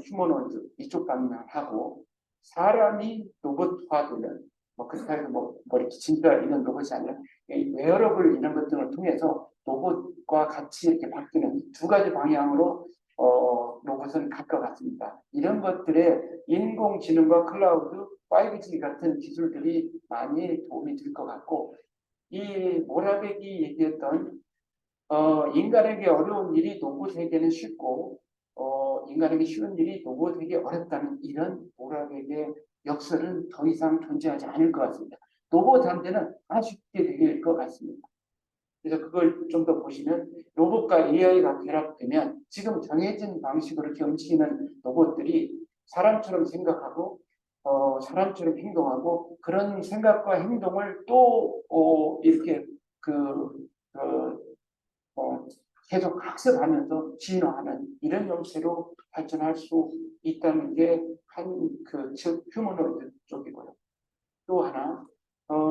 휴머노이드 이쪽 방향을 하고, 사람이 로봇화되는 뭐 그렇게 해서 뭐 이렇게 진짜 이런 로봇이 아니라 이 웨어러블 이런 것들을 통해서 로봇과 같이 이렇게 바뀌는 두 가지 방향으로 로봇은 갈 것 같습니다. 이런 것들에 인공지능과 클라우드, 5G 같은 기술들이 많이 도움이 될 것 같고, 이 모라베기 얘기했던 인간에게 어려운 일이 로봇에게는 쉽고 인간에게 쉬운 일이 로봇에게 어렵다는 이런 모라베기의 역설은 더 이상 존재하지 않을 것 같습니다. 로봇한테는 아주 쉽게 되길 것 같습니다. 그래서 그걸 좀 더 보시면 로봇과 AI가 결합되면 지금 정해진 방식으로 이렇게 움직이는 로봇들이 사람처럼 생각하고 사람처럼 행동하고 그런 생각과 행동을 또 이렇게 어, 계속 학습하면서 진화하는 이런 형태로 발전할 수 있다는 게 즉 휴머노이드 쪽이고요. 또 하나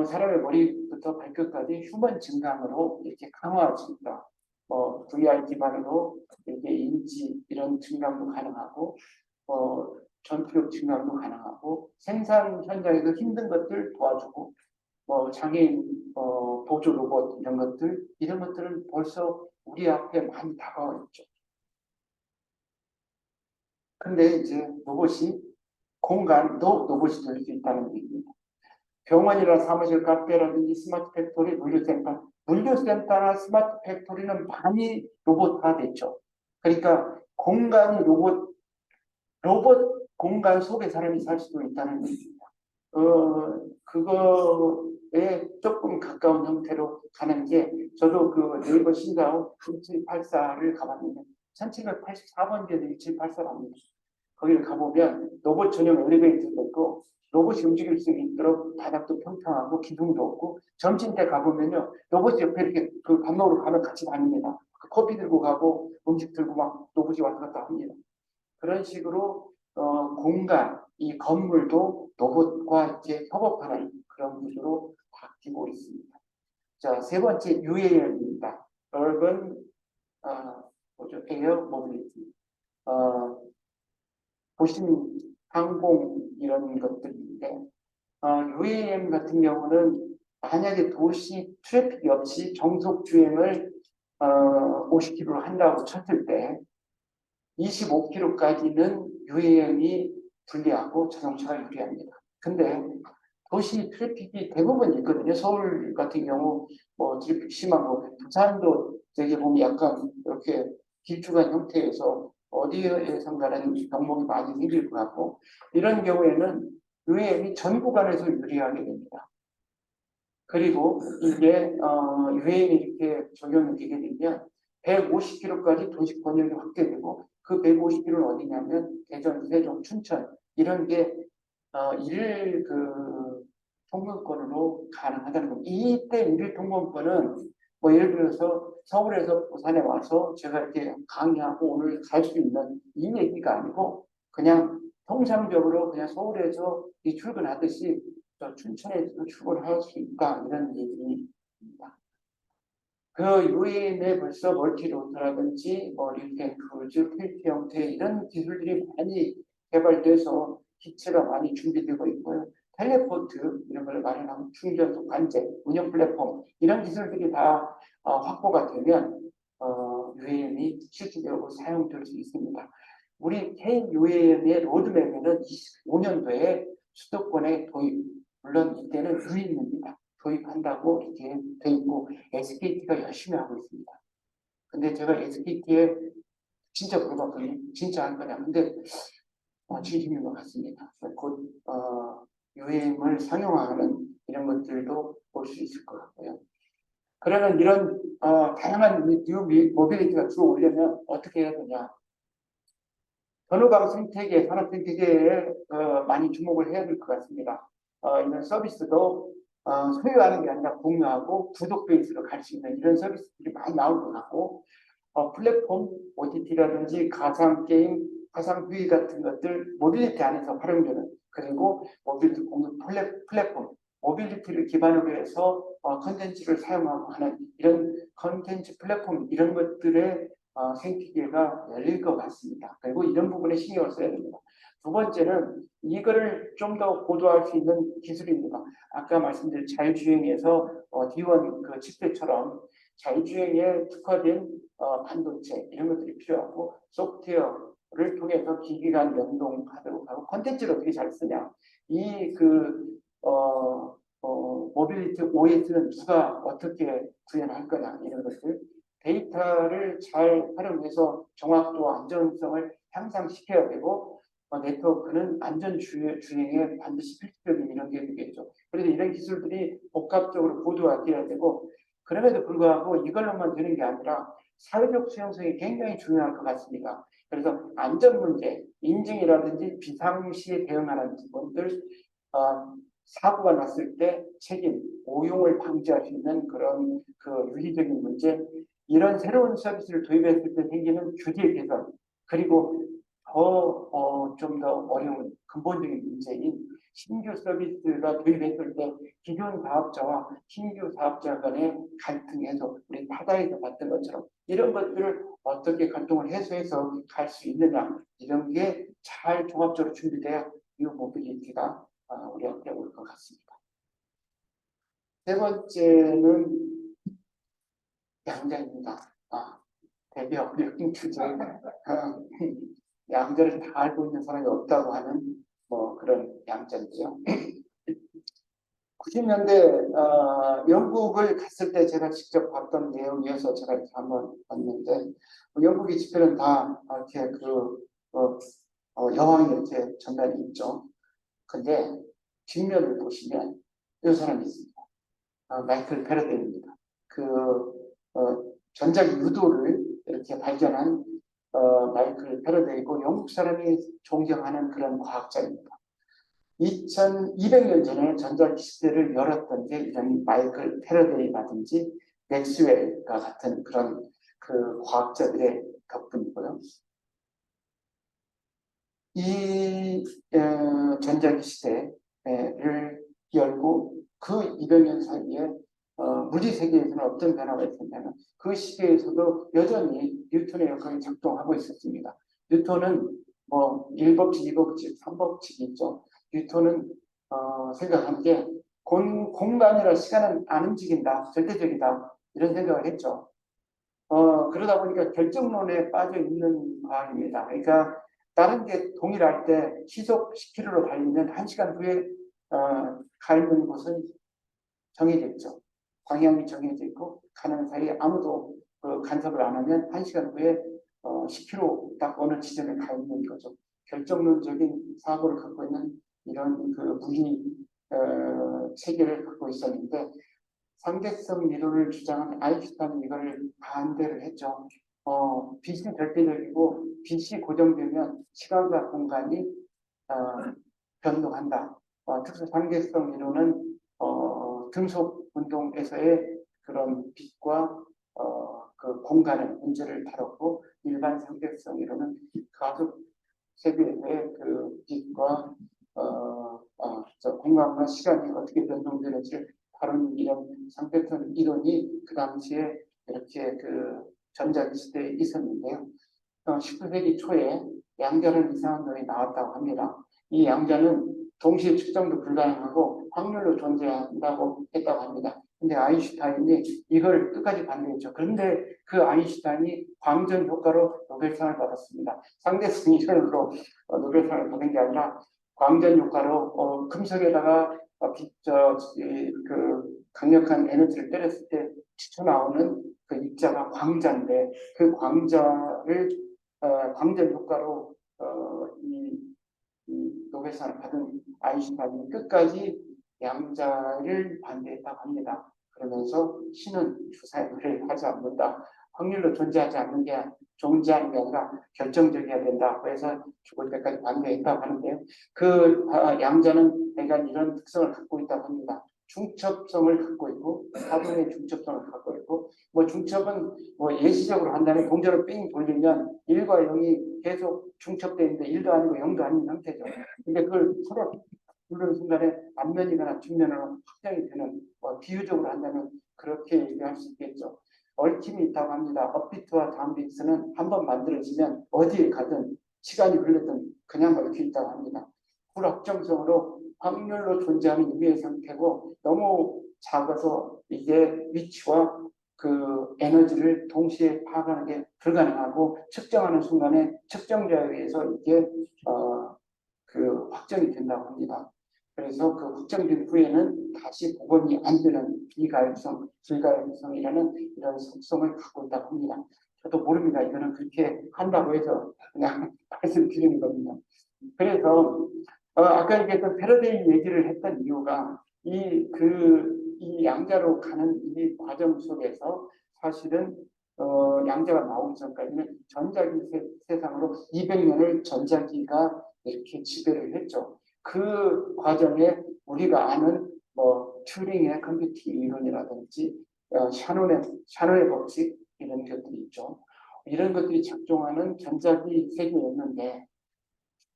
사람의 머리부터 발끝까지 휴먼 증강으로 이렇게 강화해진다. VR 기반으로 이렇게 인지 이런 증강도 가능하고 전투력 증강도 가능하고 생산 현장에서 힘든 것들 도와주고 장애인 보조 로봇 이런 것들은 벌써 우리 앞에 많이 다가와 있죠. 근데 이제 로봇이 공간도 로봇이 될 수 있다는 얘기입니다. 병원이나 사무실, 카페라든지 스마트 팩토리, 물류센터나 스마트 팩토리는 많이 로봇화 됐죠. 그러니까 공간이 로봇 공간 속에 사람이 살 수도 있다는 얘기입니다. 그거에 조금 가까운 형태로 가는 게 저도 그 네이버 신다운 1784를 가봤는데 1784번지에서 1784랍니다. 거기를 가보면 로봇 전용 엘리베이터도 있고 로봇이 움직일 수 있도록 바닥도 평평하고 기둥도 없고 점심때 가보면요 로봇이 옆에 이렇게 그 밥 먹으러 가면 같이 다닙니다. 커피 들고 가고 음식 들고 막 로봇이 왔다 갔다 합니다. 그런 식으로 공간, 이 건물도 로봇과 이제 협업하는 그런 구조로 바뀌고 있습니다. 자, 세 번째 UAM입니다. Urban Air Mobility. 보시는 항공 이런 것들인데 UAM 같은 경우는 만약에 도시 트래픽이 없이 정속 주행을 50km로 한다고 쳤을 때 25km까지는 UAM이 불리하고 자동차가 유리합니다. 근데 도시 트래픽이 대부분 있거든요. 서울 같은 경우 트래픽 심하고 부산도 되게 보면 약간 이렇게 길쭉한 형태에서 어디에선가는 경목이 많이 생길 것 같고 이런 경우에는 UAM이 전 구간에서 유리하게 됩니다. 그리고 이게 UAM이 이렇게 적용이 되게 되면 150km까지 도시 권역이 확대되고 그 150km는 어디냐면 대전, 세종, 춘천 이런 게 일일 통근권으로 가능하다는 겁니다. 이때 일일 통근권은 예를 들어서 서울에서 부산에 와서 제가 이렇게 강의하고 오늘 갈 수 있는 이 얘기가 아니고 그냥 통상적으로 그냥 서울에서 출근하듯이 춘천에서 출근할 수 있다 이런 얘기입니다. 그 UAM에 벌써 멀티로드라든지 리프트 크루즈, 필트 형태 이런 기술들이 많이 개발돼서 기체가 많이 준비되고 있고요. 텔레포트 이런 걸 마련하고 충전소 관제, 운영 플랫폼 이런 기술들이 다 확보가 되면 UAM이 실질적으로 사용될 수 있습니다. 우리 KUAM의 로드맵에는 25년도에 수도권에 도입, 물론 이때는 유인입니다. 도입한다고 이렇게 돼 있고 SKT가 열심히 하고 있습니다. 근데 제가 SKT에 진짜 물어봤더니 진짜 할 거냐. 근데 진심인 것 같습니다. 곧 UAM을 상용화하는 이런 것들도 볼 수 있을 것 같고요. 그러면 이런 다양한 뉴 모빌리티가 들어오려면 어떻게 해야 되냐. 전후방 생태계, 산업 생태계에 많이 주목을 해야 될 것 같습니다. 이런 서비스도 소유하는 게 아니라 공유하고 구독 베이스로 갈 수 있는 이런 서비스들이 많이 나올 것 같고 플랫폼, OTT라든지 가상게임, 가상뷰이 같은 것들 모빌리티 안에서 활용되는 그리고 모빌리티 공유 플랫폼, 모빌리티를 기반으로 해서 컨텐츠를 사용하고 하는 이런 컨텐츠 플랫폼 이런 것들의 생태계가 열릴 것 같습니다. 그리고 이런 부분에 신경을 써야 됩니다. 두 번째는 이거를 좀 더 고도화할 수 있는 기술입니다. 아까 말씀드린 자율주행에서 D1 그 칩셋처럼 자율주행에 특화된 반도체 이런 것들이 필요하고 소프트웨어를 통해서 기기 간 연동하도록 하고 컨텐츠를 어떻게 잘 쓰냐 모빌리티 OS는 누가 어떻게 구현할 거냐 이런 것들 데이터를 잘 활용해서 정확도와 안전성을 향상시켜야 되고 네트워크는 안전 주행에 반드시 필수적인 이런 게 되겠죠. 그래서 이런 기술들이 복합적으로 고도화되어야 되고 그럼에도 불구하고 이걸로만 되는 게 아니라 사회적 수용성이 굉장히 중요할 것 같습니다. 그래서 안전 문제, 인증이라든지 비상시에 대응하는 부분들, 사고가 났을 때 책임, 오용을 방지할 수 있는 그런 그 윤리적인 문제, 이런 새로운 서비스를 도입했을 때 생기는 규제 개선, 그리고 좀 더 어려운 근본적인 문제인 신규 서비스가 도입했을 때 기존 사업자와 신규 사업자 간의 갈등 해소, 우리 바다에서 봤던 것처럼 이런 것들을 어떻게 갈등을 해소해서 갈 수 있느냐 이런 게 잘 종합적으로 준비돼야 이 모빌리티가 우리한테 올 것 같습니다. 세 번째는 양자입니다. 되게 어려운 주제. 양자를 다 알고 있는 사람이 없다고 하는 그런 양자인데요. 90년대 영국을 갔을 때 제가 직접 봤던 내용이어서 제가 이렇게 한번 봤는데 영국의 집회는 다 이렇게 여왕이 이렇게 전단이 있죠. 근데 뒷면을 보시면 이 사람이 있습니다. 마이클 패러데이입니다. 전자기 유도를 이렇게 발견한 마이클 패러데이고 영국 사람이 존경하는 그런 과학자입니다. 2200년 전에 전자기 시대를 열었던 게 이런 마이클 패러데이라든지 맥스웰과 같은 그런 그 과학자들의 덕분이고요. 이 전자기 시대를 열고 그 200년 사이에 물리 세계에서는 어떤 변화가 있었냐면 그 시기에서도 여전히 뉴턴의 역할이 작동하고 있었습니다. 뉴턴은 1법칙, 2법칙, 3법칙이 있죠. 뉴턴은 생각한 게 공간이나 시간은 안 움직인다, 절대적이다 이런 생각을 했죠. 그러다 보니까 결정론에 빠져 있는 과학입니다. 그러니까 다른 게 동일할 때 시속 10km로 달리면 1시간 후에 가 있는 곳은 정해져 있죠. 방향이 정해져 있고 가는 사이에 아무도 간섭을 안 하면 1시간 후에 10km 딱 어느 지점에 가 있는 거죠. 결정론적인 사고를 갖고 있는 이런 그 물리 체계를 갖고 있었는데 상대성 이론을 주장한 아인슈타인은 이걸 반대를 했죠. 빛이 절대적이고 빛이 고정되면 시간과 공간이 변동한다. 특수 상대성 이론은 등속 운동에서의 그런 빛과 그 공간의 문제를 다뤘고 일반 상대성 이론은 가속 세계에서의 그 빛과 공간과 시간이 어떻게 변동되는지를 다루는 이런 상대성 이론이 그 당시에 이렇게 그 전자기 시대에 있었는데요. 19세기 초에 양자는 이상한 놈이 나왔다고 합니다. 이 양자는 동시에 측정도 불가능하고 확률로 존재한다고 했다고 합니다. 근데 아인슈타인이 이걸 끝까지 반대했죠. 그런데 그 아인슈타인이 광전 효과로 노벨상을 받았습니다. 상대성 이론으로 노벨상을 받은 게 아니라 광전 효과로 금속에다가 강력한 에너지를 때렸을 때 튀어나오는 그 입자가 광자인데 그 광자를 광전 효과로 이 노벨상을 받은 아인슈타인이 끝까지 양자를 반대했다고 합니다. 그러면서 신은 주사위를 하지 않는다. 확률로 존재하지 않는 게 존재하는 게 아니라 결정적이어야 된다. 그래서 죽을 때까지 반대했다고 하는데요. 그 양자는 약간 이런 특성을 갖고 있다고 합니다. 중첩성을 갖고 있고 사분의 중첩성을 갖고 있고 중첩은 예시적으로 한다면 동전을 삥 돌리면 1과 0이 계속 중첩되어 있는데 1도 아니고 0도 아닌 상태죠. 근데 그걸 서로 누르는 순간에 앞면이거나 뒷면으로 확장이 되는 비유적으로 한다면 그렇게 얘기할 수 있겠죠. 얽힘이 있다고 합니다. 업비트와 다운비트는 한번 만들어지면 어디에 가든 시간이 흘러든 그냥 얽혀 있다고 합니다. 불확정성으로 확률로 존재하는 유의 상태고 너무 작아서 이게 위치와 그 에너지를 동시에 파악하는 게 불가능하고 측정하는 순간에 측정자에 의해서 이게 그 확정이 된다고 합니다. 그래서 그 확정된 후에는 다시 복원이 안 되는 불가역성이라는 이런 속성을 갖고 있다고 합니다. 저도 모릅니다. 이거는 그렇게 한다고 해서 그냥 말씀드리는 겁니다. 그래서 아까 얘기했던 패러데이 얘기를 했던 이유가 이 양자로 가는 이 과정 속에서 사실은 양자가 나오기 전까지는 전자기 세상으로 200년을 전자기가 이렇게 지배를 했죠. 그 과정에 우리가 아는 뭐 튜링의 컴퓨팅 이론이라든지 샤논의 법칙 이런 것들이 있죠. 이런 것들이 작동하는 전자기 세계였는데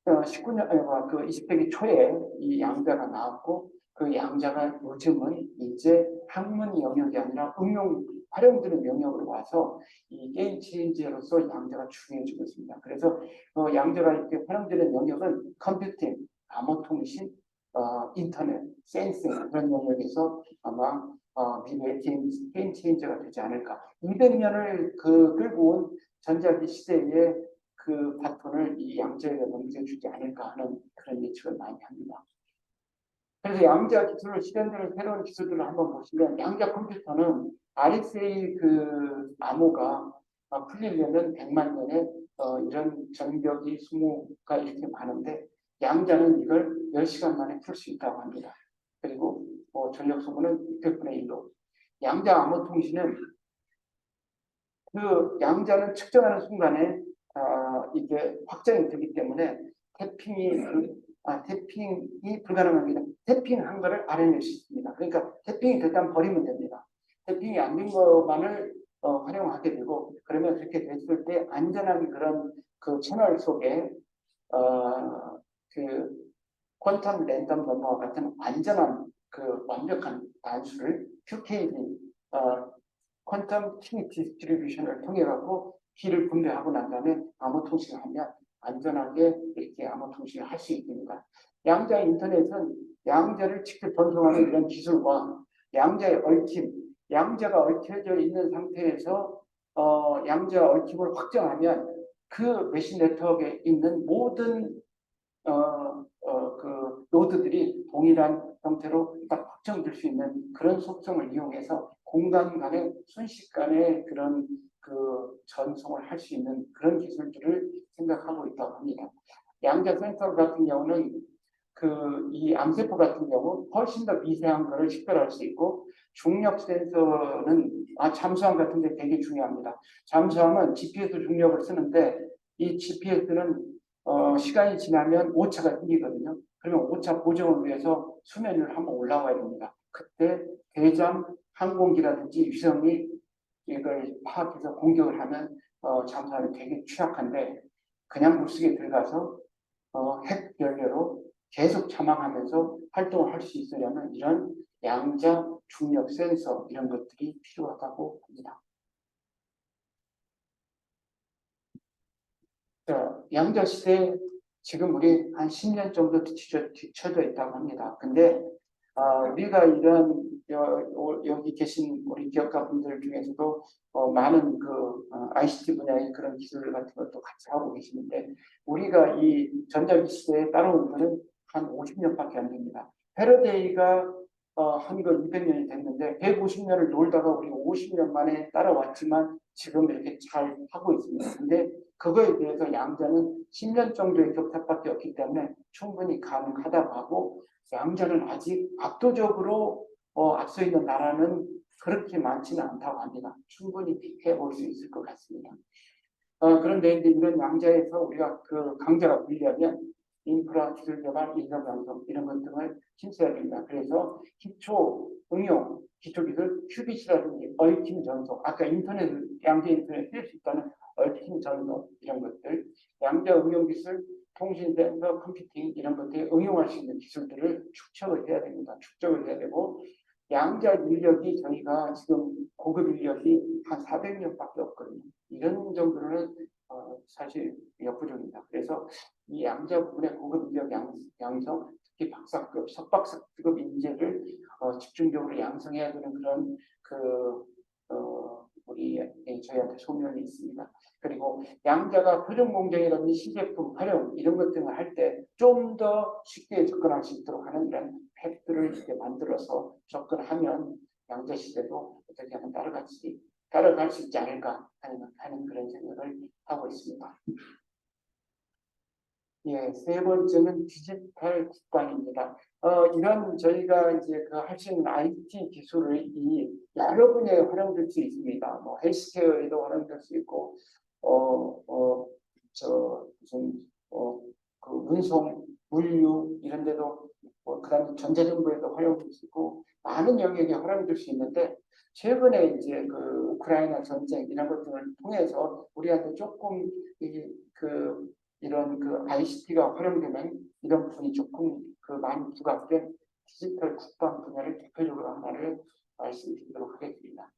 19년, 그 20세기 초에 이 양자가 나왔고 그 양자가 요즘은 이제 학문 영역이 아니라 응용, 활용되는 영역으로 와서 이 게임 체인지로서 양자가 중요해지고 있습니다. 그래서 양자가 이렇게 활용되는 영역은 컴퓨팅, 암호통신, 인터넷, 센싱 그런 영역에서 아마 미래의 게임 체인저가 되지 않을까. 200년을 끌고 온 전자기 시대에 그 바톤을 이 양자에게 넘겨주지 않을까 하는 그런 예측을 많이 합니다. 그래서 양자 기술을 실현되는 새로운 기술들을 한번 보시면 양자 컴퓨터는 RSA 그 암호가 풀리려면 100만 년에 이런 전격이 20가 이렇게 많은데 양자는 이걸 10시간 만에 풀 수 있다고 합니다. 그리고 전력 소모는 600분의 1로 양자 암호 통신은 그 양자는 측정하는 순간에 이게 확정이 되기 때문에 태핑이 불가능합니다. 태핑한 거를 알아낼 수 있습니다. 그러니까 태핑이 됐다면 버리면 됩니다. 태핑이 안 된 것만을 활용하게 되고 그러면 그렇게 됐을 때 안전한 그런 그 채널 속에 그 퀀텀 랜덤 넘버와 같은 안전한 그 완벽한 단수를 QKD 퀀텀 키 디스트리뷰션을 통해 갖고 키를 분배하고 난 다음에 암호 통신을 하면 안전하게 이렇게 암호 통신을 할 수 있습니다. 양자 인터넷은 양자를 직접 전송하는 이런 기술과 양자의 얽힘, 양자가 얽혀져 있는 상태에서 양자 얽힘을 확정하면 그 메신 네트워크에 있는 모든 그 노드들이 동일한 형태로 딱 확정될 수 있는 그런 속성을 이용해서 공간 간의 순식간에 그런 그 전송을 할 수 있는 그런 기술들을 생각하고 있다고 합니다. 양자 센서 같은 경우는 이 암세포 같은 경우 훨씬 더 미세한 것을 식별할 수 있고 중력 센서는 잠수함 같은 데 되게 중요합니다. 잠수함은 GPS 중력을 쓰는데 이 GPS는 시간이 지나면 오차가 생기거든요. 그러면 오차 보정을 위해서 수면 위로 한번 올라와야 됩니다. 그때 대잠 항공기라든지 위성이 이걸 파악해서 공격을 하면 잠수함이 되게 취약한데 그냥 물속에 들어가서 핵 연료로 계속 자망하면서 활동을 할 수 있으려면 이런 양자 중력 센서 이런 것들이 필요하다고 합니다. 양자 시대에 지금 우리 한 10년 정도 뒤쳐져 있다고 합니다. 근데 우리가 이런 여기 계신 우리 기업가분들 중에서도 많은 그 ICT 분야의 그런 기술 같은 것도 같이 하고 계시는데 우리가 이 전자기 시대에 따라온 거는 한 50년밖에 안 됩니다. 패러데이가 한 거 200년이 됐는데 150년을 놀다가 우리 50년 만에 따라왔지만 지금 이렇게 잘 하고 있습니다. 근데 그거에 대해서 양자는 10년 정도의 격차밖에 없기 때문에 충분히 가능하다고 하고 양자는 아직 압도적으로 앞서 있는 나라는 그렇게 많지는 않다고 합니다. 충분히 해볼 수 있을 것 같습니다. 그런데 이제 이런 양자에서 우리가 그 강자가 되려면 인프라 기술 개발, 인력 양성 이런 것 등을 힘써야 됩니다. 그래서 기초 응용, 기초 기술, 큐빗이라든지 얽힘 전송, 아까 양자 인터넷 쓸 수 있다는 얽힘 전송 이런 것들, 양자 응용 기술, 통신 센서, 컴퓨팅 이런 것들에 응용할 수 있는 기술들을 축적을 해야 됩니다. 축적을 해야 되고 양자 인력이 저희가 지금 고급 인력이 한 400명밖에 없거든요. 이런 정도는 사실 역부족입니다. 그래서 이 양자 부분의 고급 인력 양성, 특히 박사급, 석박사급 인재를 집중적으로 양성해야 되는 그런 우리 저희한테 소명이 있습니다. 그리고 양자가 표준 공정이라든지 시제품 활용 이런 것들을 할 때 좀 더 쉽게 접근할 수 있도록 하는 이런 팩트를 이렇게 만들어서 접근하면 양자 시대도 어떻게 하면 따라갈 수 있지 않을까 하는 그런 생각을 하고 있습니다. 예, 세 번째는 디지털 국방입니다. 이런 저희가 이제 할 수 있는 IT 기술을 여러 분야에 활용될 수 있습니다. 뭐 헬스케어에도 활용될 수 있고, 그 운송, 물류 이런 데도 그다음에 전자정보에도 활용될 수 있고 많은 영역에 활용될 수 있는데 최근에 이제 그 우크라이나 전쟁 이런 것들을 통해서 우리한테 조금 이런 ICT가 활용되는 이런 부분이 조금 많이 부각된 디지털 국방 분야를 대표적으로 하나를 말씀드리도록 하겠습니다.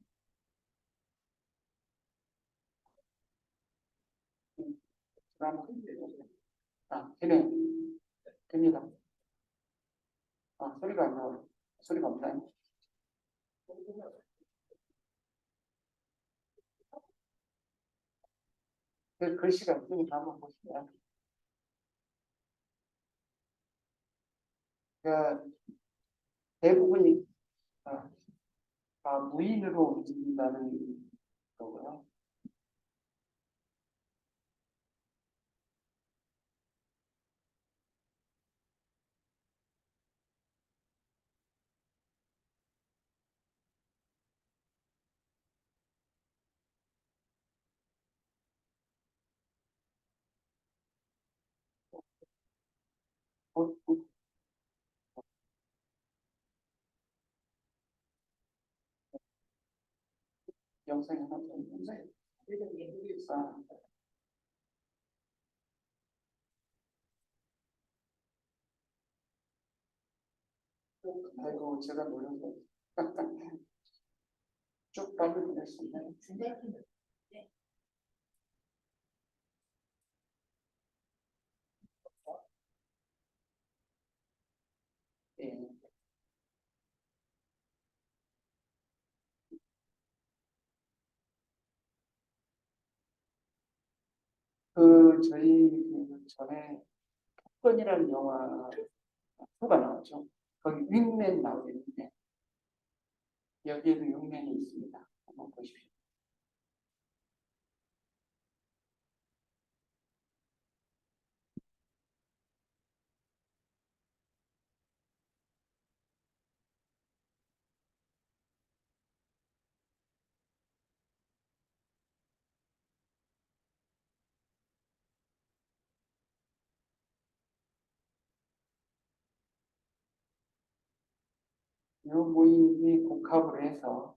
됩니다. 소리가 안 나와요. 소리가 없나요? 글씨가 있으니까 한번 보시면 대부분이 다 무인으로 움직인다는 거고요. 어, 영상이 하나 더 있는데 아이고 제가 노려서 쭉 빨리 보냈습니다. 예. 저희 전에 탑건이라는 영화 가 나왔죠. 거기 윙맨 나오겠는데 여기에도 윙맨이 있습니다. 한번 보십시오. 이 무인기 복합을 해서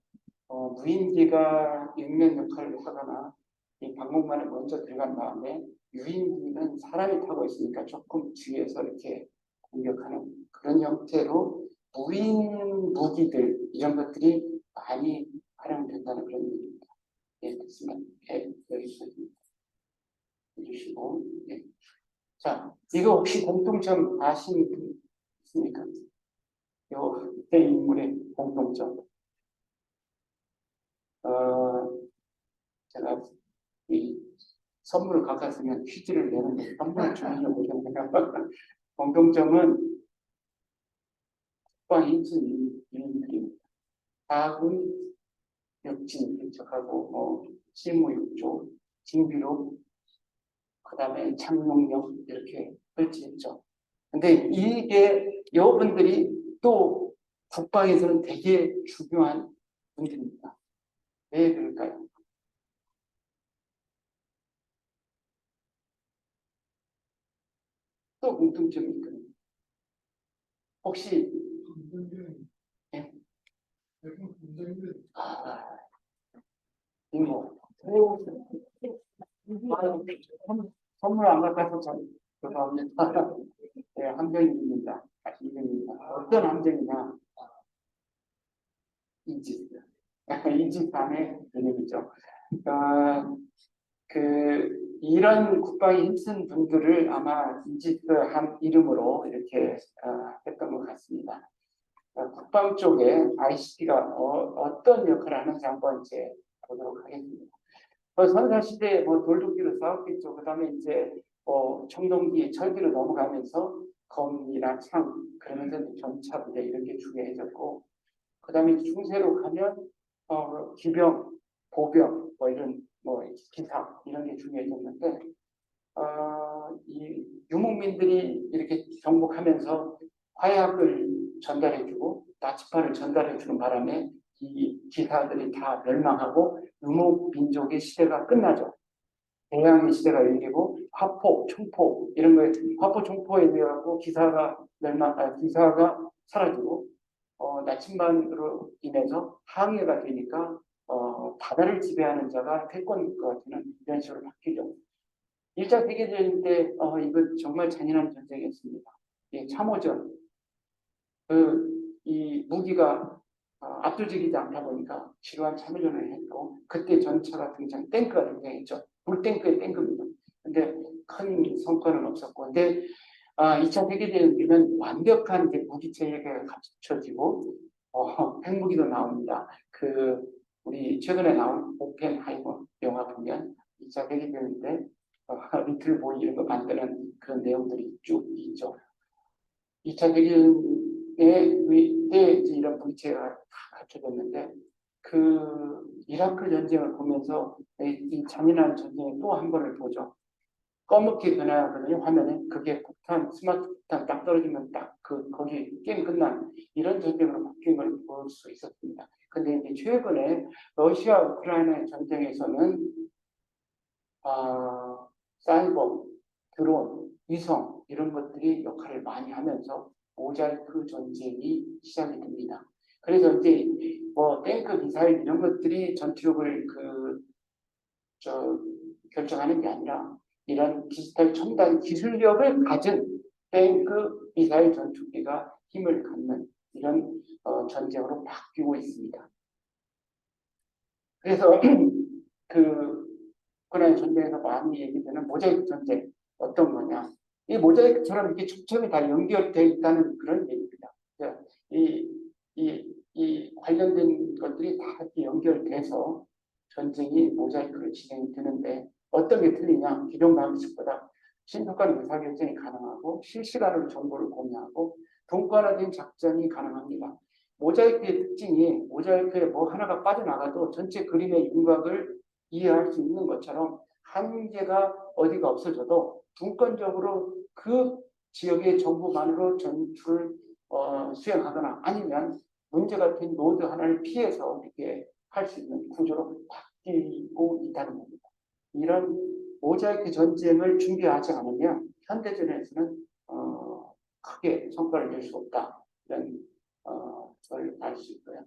무인기가 윙맨 역할을 하거나 이 방공만에 먼저 들어간 다음에 유인기는 사람이 타고 있으니까 조금 뒤에서 이렇게 공격하는 그런 형태로 무인 무기들 이런 것들이 많이 활용된다는 그런 얘기입니다. 예, 됐으면 여기서 해주시고 예. 자, 이거 혹시 공통점 아시는 분 있습니까? 이 인물의 공통점. 제가 이 선물을 갖았으면 퀴즈를 내는데 선물을 주려고 했는데요. 공통점은 국방 인물입니다. 사군 육진 개척하고 실무육조, 징비로 그다음에 창룡령 이렇게 설치했죠. 근데 이게 여러분들이 또 국방에서는 되게 중요한 분들입니다. 왜 그럴까요? 또 공통점이 있거든요. 혹시 예? 아, 이거 선물 안 갖다서 참 죄송합니다. 네, 함정입니다. 이겁니다. 어떤 함정이냐? 이집. 이집 안에 개념이죠. 이 이런 국방에 힘쓴 분들을 아마 이집트함 이름으로 이렇게 했던 것 같습니다. 국방 쪽에 ICT가 어떤 역할을 하는지 한번 이제 보도록 하겠습니다. 선사시대에 돌도끼로 싸웠겠죠. 그 다음에 이제 청동기, 철기로 넘어가면서 검이나 창, 그러면서 이제 전차 부대 이런 게 중요해졌고, 그 다음에 중세로 가면 기병, 보병, 이런 기사 이런 게 중요해졌는데, 이 유목민들이 이렇게 정복하면서 화약을 전달해주고 나치판을 전달해주는 바람에 이 기사들이 다 멸망하고 유목민족의 시대가 끝나죠. 대항의 시대가 열리고 화포, 총포 이런 거에 화포, 총포에 의해 갖고 기사가 사라지고 나침반으로 인해서 항해가 되니까 바다를 지배하는 자가 패권국가가 되는 이런 식으로 바뀌죠. 1차 세계대전 때 이거 정말 잔인한 전쟁이었습니다. 참호전 이 무기가 압도적이지 않다 보니까 지루한 참호전을 했고 그때 전차가 탱크가 등장했죠. 물탱크의 탱크입니다. 근데 큰 성과는 없었고 근데 2차 세계대전 되면 완벽한 이제 무기 체계가 갖춰지고 핵무기도 나옵니다. 우리 최근에 나온 오펜하이머 영화 보면 2차 세계대전 때 리틀 보이 이런 거 만드는 그런 내용들이 쭉 있죠. 2차 세계대전에 때 이런 무기체가 갖춰졌는데 이라크 전쟁을 보면서 이 잔인한 전쟁의 또 한 번을 보죠. 검게 변화하거든요. 화면에 그게 스마트 폭탄 딱 떨어지면 딱 거기 게임 끝난 이런 전쟁으로 바뀐 걸 볼 수 있었습니다. 근데 이제 최근에 러시아 우크라이나 전쟁에서는 사이버, 드론, 위성 이런 것들이 역할을 많이 하면서 모자이크 전쟁이 시작이 됩니다. 그래서 이제 탱크, 미사일 이런 것들이 전투력을 결정하는 게 아니라 이런 디지털 첨단 기술력을 가진 탱크, 미사일 전투기가 힘을 갖는 이런 전쟁으로 바뀌고 있습니다. 그래서 우크라이나 전쟁에서 많이 얘기되는 모자이크 전쟁 어떤 거냐? 이 모자이크처럼 이렇게 촘촘히 다 연결되어 있다는 그런 얘기입니다. 이 관련된 것들이 다 이렇게 연결돼서 전쟁이 모자이크로 진행이 되는데 어떤 게 틀리냐? 기존 방식보다 신속한 의사결정이 가능하고 실시간으로 정보를 공유하고 분권화된 작전이 가능합니다. 모자이크의 특징이 모자이크에 하나가 빠져나가도 전체 그림의 윤곽을 이해할 수 있는 것처럼 한 개가 어디가 없어져도 분권적으로 그 지역의 정보만으로 전투를 수행하거나 아니면 문제 같은 노드 하나를 피해서 이렇게 할 수 있는 구조로 바뀌고 있다는 겁니다. 이런 모자이크 전쟁을 준비하지 않으면 현대전에서는 크게 성과를 낼 수 없다. 이런 걸 알 수 있고요.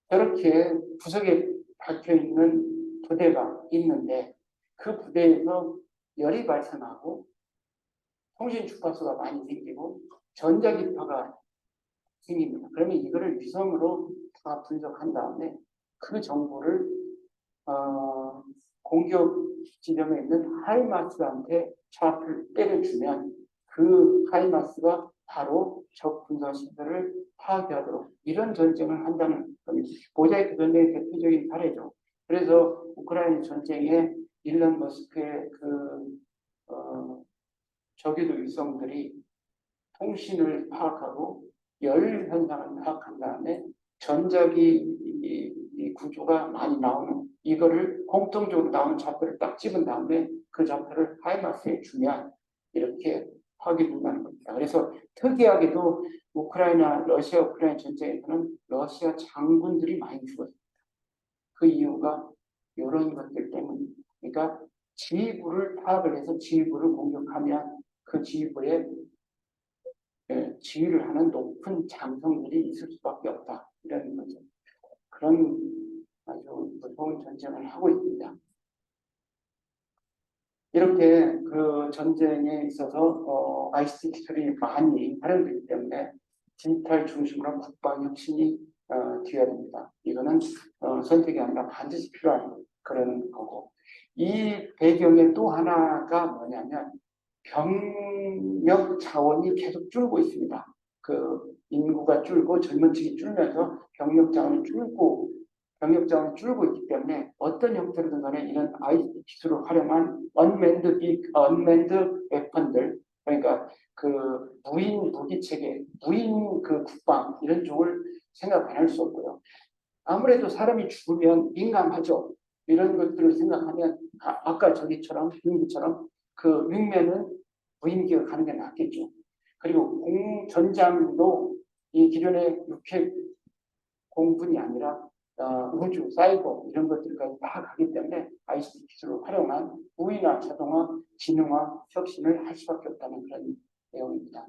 저렇게 구석에 박혀 있는 부대가 있는데 그 부대에서 열이 발생하고 통신 주파수가 많이 생기고 전자기파가 생깁니다. 그러면 이거를 위성으로 다 분석한 다음에 그 정보를 공격 지점에 있는 하이마스한테 좌표를 때려주면 그 하이마스가 바로 적 분석 시설을 파괴하도록 이런 전쟁을 한다는 겁니다. 모자이크 전쟁의 대표적인 사례죠. 그래서 우크라이나 전쟁에 일론 머스크의 저궤도 위성들이 통신을 파악하고 열 현상을 파악한 다음에 전자기 이 구조가 많이 나오는 이거를 공통적으로 나오는 좌표를 딱 집은 다음에 그 좌표를 하이마스에 주면 이렇게 파괴된다는 겁니다. 그래서 특이하게도 러시아 우크라이나 전쟁에서는 러시아 장군들이 많이 죽었습니다. 그 이유가 이런 것들 때문입니다. 그러니까 지휘부를 파악을 해서 지휘부를 공격하면 그 지휘부에 지휘를 하는 높은 장성들이 있을 수밖에 없다. 이런 거죠. 그런 아주 무서운 전쟁을 하고 있습니다. 이렇게 그 전쟁에 있어서 ICT 기술이 많이 활용되기 때문에 디지털 중심으로 국방 혁신이 되어야 됩니다. 이거는 선택이 아니라 반드시 필요한 그런 거고, 이 배경에 또 하나가 뭐냐면 병력 자원이 계속 줄고 있습니다. 그 인구가 줄고 젊은 층이 줄면서 병력 자원이 줄고 있기 때문에 어떤 형태로든 간에 이런 ICT 기술을 활용한 unmanned weapon들, 그러니까 그 무인 무기 체계, 무인 그 국방 이런 쪽을 생각 안 할 수 없고요. 아무래도 사람이 죽으면 민감하죠. 이런 것들을 생각하면 아까 저기처럼 비행기처럼 그 윙맨은 무인기가 가는 게 낫겠죠. 그리고 공전장도 이 기존의 육해 공군이 아니라 우주, 사이버 이런 것들까지 다 가기 때문에 ICT 기술을 활용한 우위나 자동화, 지능화, 혁신을 할 수밖에 없다는 그런 내용입니다.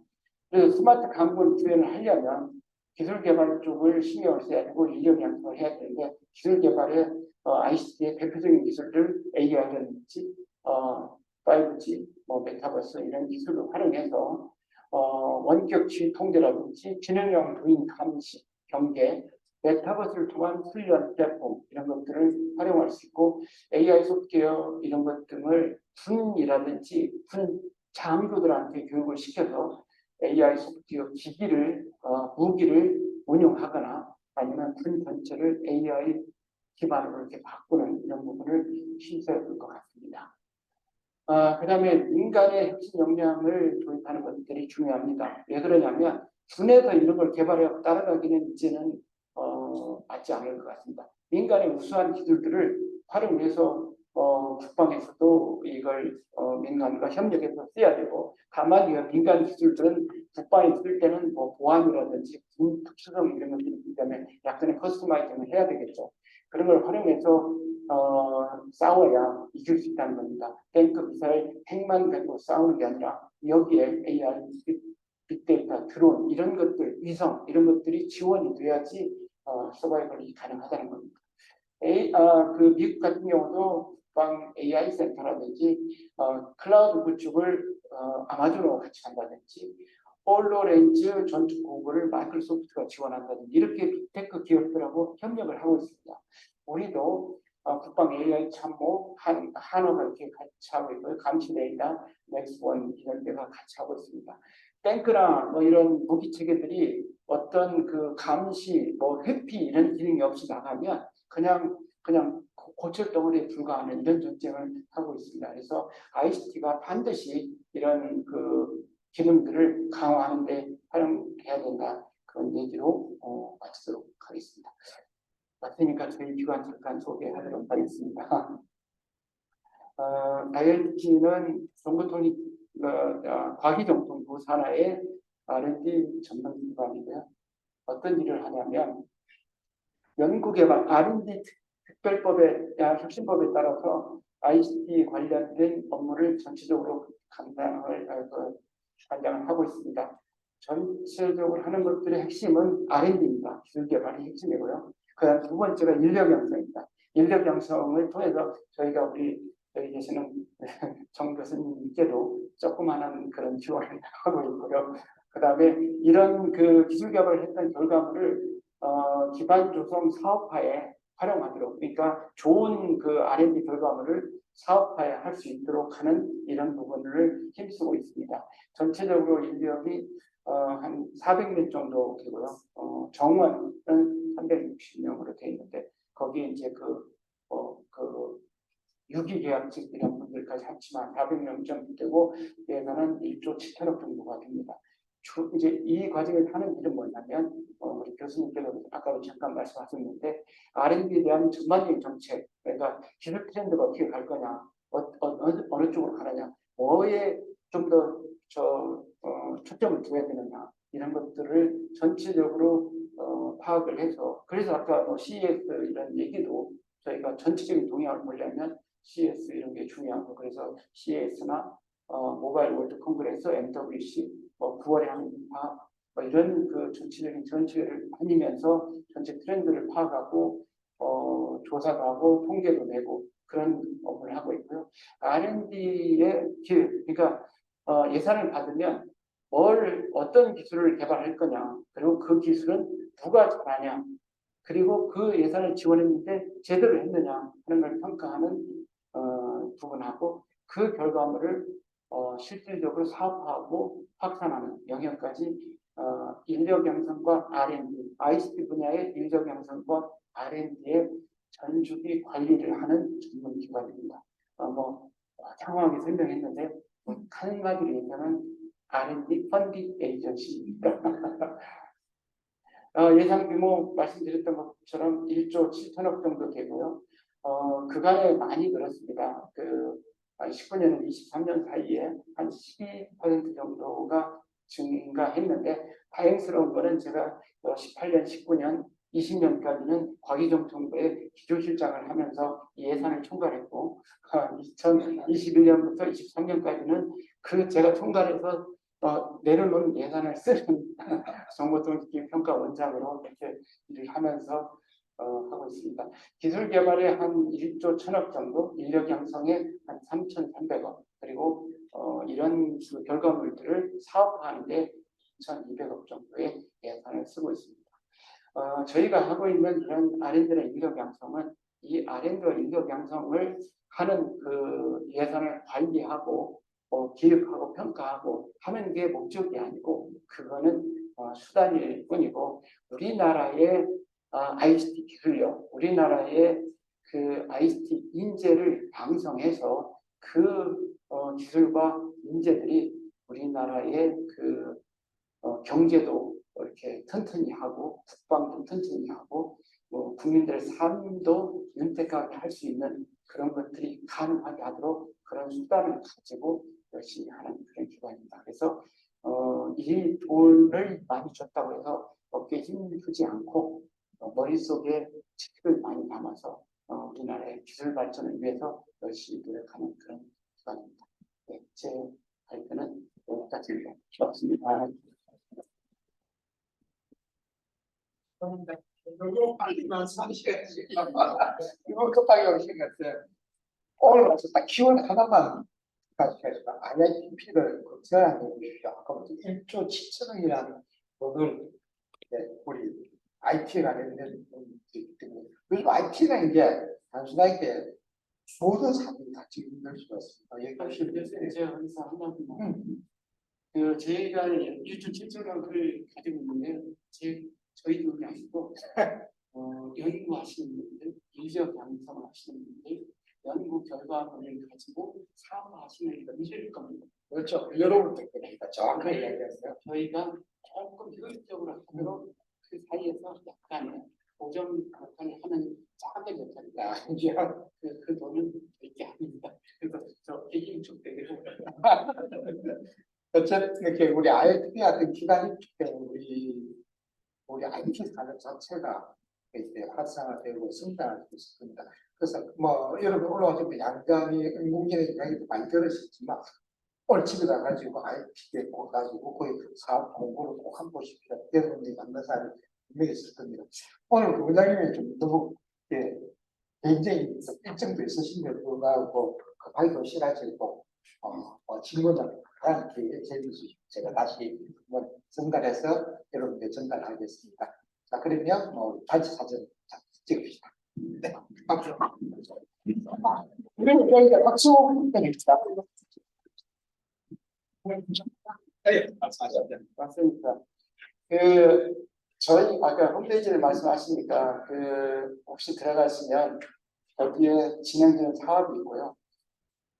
그래서 스마트 강군 구현을 하려면 기술 개발 쪽을 신경을 써야 되고 인력 양성을 해야 되는데 기술 개발에 ICT의 대표적인 기술들 AI라든지 5G, 메타버스 이런 기술을 활용해서 원격 지휘 통제라든지 지능형 무인 감시, 경계, 메타버스를 통한 훈련 플랫폼 이런 것들을 활용할 수 있고 AI 소프트웨어 이런 것 등을 군이라든지 군 장교들한테 교육을 시켜서 AI 소프트웨어 기기를 무기를 운용하거나 아니면 군 전체를 AI 기반으로 이렇게 바꾸는 이런 부분을 시도해야 될 것 같습니다. 그다음에 민간의 혁신 역량을 도입하는 것들이 중요합니다. 왜 그러냐면 군에서 이런 걸 개발해 따라가기는 이제는 맞지 않을 것 같습니다. 민간의 우수한 기술들을 활용해서 국방에서도 이걸 민간과 협력해서 써야 되고, 다만 이 민간 기술들은 국방에 쓸 때는 보안이라든지 군 특수성 이런 것들이 있기 때문에 약간의 커스터마이징을 해야 되겠죠. 그런 걸 활용해서 싸워야 이길 수 있다는 겁니다. 탱크, 미사일, 핵만 가지고 싸우는 게 아니라 여기에 AI, 빅데이터, 드론 이런 것들, 위성 이런 것들이 지원이 돼야지 서바이벌이 가능하다는 겁니다. 그 미국 같은 경우도 국방 AI 센터라든지 클라우드 구축을 아마존하고 같이 한다든지 홀로렌즈 전투 공구를 마이크로소프트가 지원한다든지 이렇게 빅테크 기업들하고 협력을 하고 있습니다. 우리도 국방 AI 참모 한어가 이렇게 같이 하고 있고요. 감시 데이터, 넥스원 이런 데가 같이 하고 있습니다. 탱크나 이런 무기 체계들이 어떤 그 감시, 회피 이런 기능이 없이 나가면 그냥 고철 덩어리에 불과하는 이런 전쟁을 하고 있습니다. 그래서 ICT가 반드시 이런 그 기능들을 강화하는 데 활용해야 된다. 그런 얘기로 마치도록 하겠습니다. 맞으니까 저희 기관 잠깐 소개하도록 하겠습니다. ILT는 정보통일 과기정통부 산하의 R&D 전문 기관이고요. 어떤 일을 하냐면 연구개발 R&D 특별법의 혁신법에 따라서 ICT 관련된 업무를 전체적으로 감당을 하고 있습니다. 전체적으로 하는 것들의 핵심은 R&D입니다. 기술 개발이 핵심이고요. 그다음 두 번째가 인력 양성입니다. 인력 양성을 통해서 저희가 여기 계시는 정 교수님께도 조그마한 그런 지원을 하고 있고요. 그다음에 이런 그 기술 개발을 했던 결과물을 기반 조성 사업화에 활용하도록, 그러니까 좋은 그 R&D 결과물을 사업화에 할 수 있도록 하는 이런 부분을 힘쓰고 있습니다. 전체적으로 인력이 한 400명 정도 되고요. 정원은 360명으로 되어 있는데 거기에 이제 유기계약직 이런 분들까지 합치면 400명 정도 되고 예산은 1조 7천억 정도가 됩니다. 이제 이 과정을 하는 일은 뭐냐면 우리 교수님께서 아까도 잠깐 말씀하셨는데 R&D에 대한 전반적인 정책, 그러니까 기술 트렌드가 어떻게 갈 거냐, 어느 쪽으로 가느냐, 뭐에 좀 더 초점을 둬야 되느냐 이런 것들을 전체적으로 파악을 해서, 그래서 아까 CES 이런 얘기도 저희가 전체적인 동향을 보려면 CES 이런 게 중요하고, 그래서 CES나 모바일 월드 콩그레스, MWC, 9월에 하는 인파 이런 그 전체적인 전체를 다니면서 전체 트렌드를 파악하고 조사도 하고 통계도 내고 그런 업무를 하고 있고요. R&D의 그러니까 예산을 받으면 어떤 기술을 개발할 거냐, 그리고 그 기술은 누가 잘하냐, 그리고 그 예산을 지원했는데 제대로 했느냐 하는 걸 평가하는 부분하고 그 결과물을 실질적으로 사업화하고 확산하는 영역까지 인력 양성과 R&D, ICT 분야의 인력 양성과 R&D의 전주기 관리를 하는 전문 기관입니다. 장황하게 설명했는데 한마디로 얘기하면 R&D 펀딩 에이전시입니다. 예상 규모 말씀드렸던 것처럼 1조 7천억 정도 되고요. 그간에 많이 늘었습니다. 19년에서 23년 사이에 한 12% 정도가 증가했는데 다행스러운 거는 제가 18년, 19년, 20년까지는 과기정통부의 기조실장을 하면서 예산을 총괄했고 2021년부터 23년까지는 제가 총괄해서 내려놓은 예산을 쓰는 정보통신평가원장으로 이렇게 일을 하면서 하고 있습니다. 기술 개발에 한 1조 1천억 정도, 인력 양성에 한 3,300억, 그리고 이런 결과물들을 사업화하는 데 2,200억 정도의 예산을 쓰고 있습니다. 저희가 하고 있는 이런 R&D나 인력 양성은 이 R&D와 인력 양성을 하는 그 예산을 관리하고 기획하고 평가하고 하는 게 목적이 아니고 그거는 수단일 뿐이고 우리나라의 ICT 기술력, 우리나라의 그 ICT 인재를 양성해서 그 기술과 인재들이 우리나라의 그 경제도 이렇게 튼튼히 하고 국방도 튼튼히 하고 국민들의 삶도 윤택하게 할 수 있는 그런 것들이 가능하게 하도록 그런 수단을 가지고 열심히 하는 그런 기관입니다. 그래서 이 돈을 많이 줬다고 해서 어깨에 힘이 크지 않고 머릿속에 지식을 많이 담아서 우리나라의 기술 발전을 위해서 열심히 노력하는 그런 기관입니다. 네, 제 발표는 여기까지입니다. 고맙습니다. 너무 빨리 말씀하셔야지. 이거 급하게 오신 것 같아요. 오늘 와서 딱 키워드 하나만 가지고 IITP를 제안해 주십시오. 아까부터 1조 7천억이라는 돈을 우리 IT 관련된 분들이기 때문에 요즘 IT는 이제 단순하게 모든 사람이 다 지금 힘들 수가 있습니다. 그래서 제가 여기서 한마디만 저희가 1조 7천억을 가지고 있는데 저희 돈이 아니고 연구하시는 분들, 인력 양성을 하시는 분들, 연구 결과물을 가지고 사업하시는 분들일 겁니다. 그렇죠. 여러분들께서 정확하게 이야기했어요. 저희가 조금 효율적으로 하도록 그 사이에서 약간의 보정 역할을 하는 작은 역할이다. 이제 그 돈은 절대 아닙니다. 그래서 저 개인축되고 어쨌든 이렇게 우리 IIT 같은 기관이 있기 때문에 우리 IT 산업 자체가 이제 활성화되고 성장할 수 있을 겁니다. 그래서 여러분 올라오시면 양장이 인공지능 이야기도 많이 들으셨지만 오늘 집에 가가지고 IT에 꼭 가지고 거의 사업 공부를 꼭 한번 보십시오. 여러분들이 만난 사람이 분명히 있을 겁니다. 오늘 그 원장님이 좀 너무 굉장히 일정도 있으신데도 불구하고 급하게 싫어하시고 질문을 하나님께 제주시 제가 다시 한번 전달해서 여러분께 전달하겠습니다. 자, 그러면 단체 사진 찍읍시다. 네, 박수. 그리고 저희가 박수 드립니다. 네, 맞습니다. 저희 아까 홈페이지를 말씀하시니까 혹시 들어가시면 거기에 진행되는 사업이 있고요.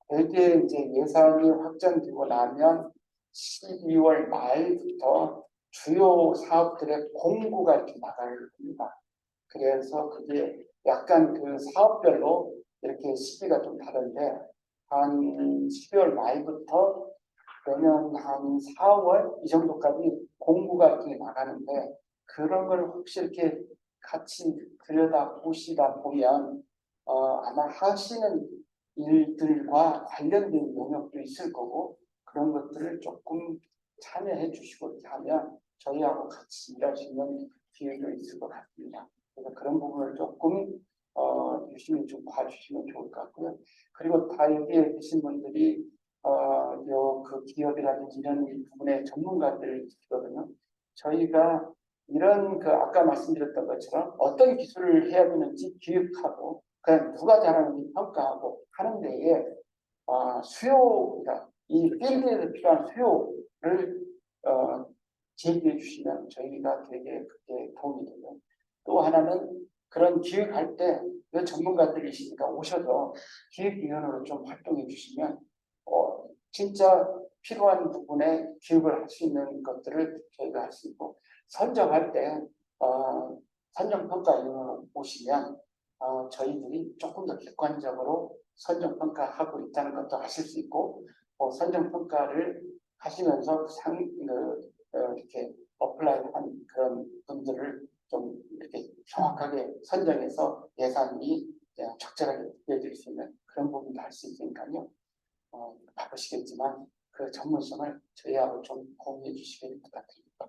대개 이제 예산이 확정되고 나면 12월 말부터 주요 사업들의 공고가 이렇게 나갈 겁니다. 그래서 그게 약간 그 사업별로 이렇게 시기가 좀 다른데 한 12월 말부터 내년 한 4월 이 정도까지 공고가 이렇게 나가는데 그런 걸 혹시 이렇게 같이 들여다 보시다 보면 아마 하시는 일들과 관련된 영역도 있을 거고 그런 것들을 조금 참여해 주시고 이렇게 하면 저희하고 같이 일할 수 있는 기회도 있을 것 같습니다. 그래서 그런 부분을 조금 유심히 좀 봐주시면 좋을 것 같고요. 그리고 다 여기에 계신 분들이 그 기업이라든지 이런 부분의 전문가들이거든요. 저희가 이런 그 아까 말씀드렸던 것처럼 어떤 기술을 해야 되는지 기획하고 그냥 누가 잘하는지 평가하고 하는 데에 수요가 이 필드에서 필요한 수요를 제기해 주시면 저희가 되게 그게 도움이 되고 또 하나는 그런 기획할 때 전문가들이시니까 오셔서 기획위원으로 좀 활동해 주시면 진짜 필요한 부분에 기획을 할 수 있는 것들을 저희가 할 수 있고 선정할 때 선정평가위원으로 오시면 저희들이 조금 더 객관적으로 선정평가하고 있다는 것도 아실 수 있고 선정평가를 하시면서 이렇게 어플라이한 그런 분들을 좀 이렇게 정확하게 선정해서 예산이 적절하게 이어질 수 있는 그런 부분도 할 수 있으니까요. 바쁘시겠지만 그 전문성을 저희하고 좀 공유해 주시길 부탁드립니다.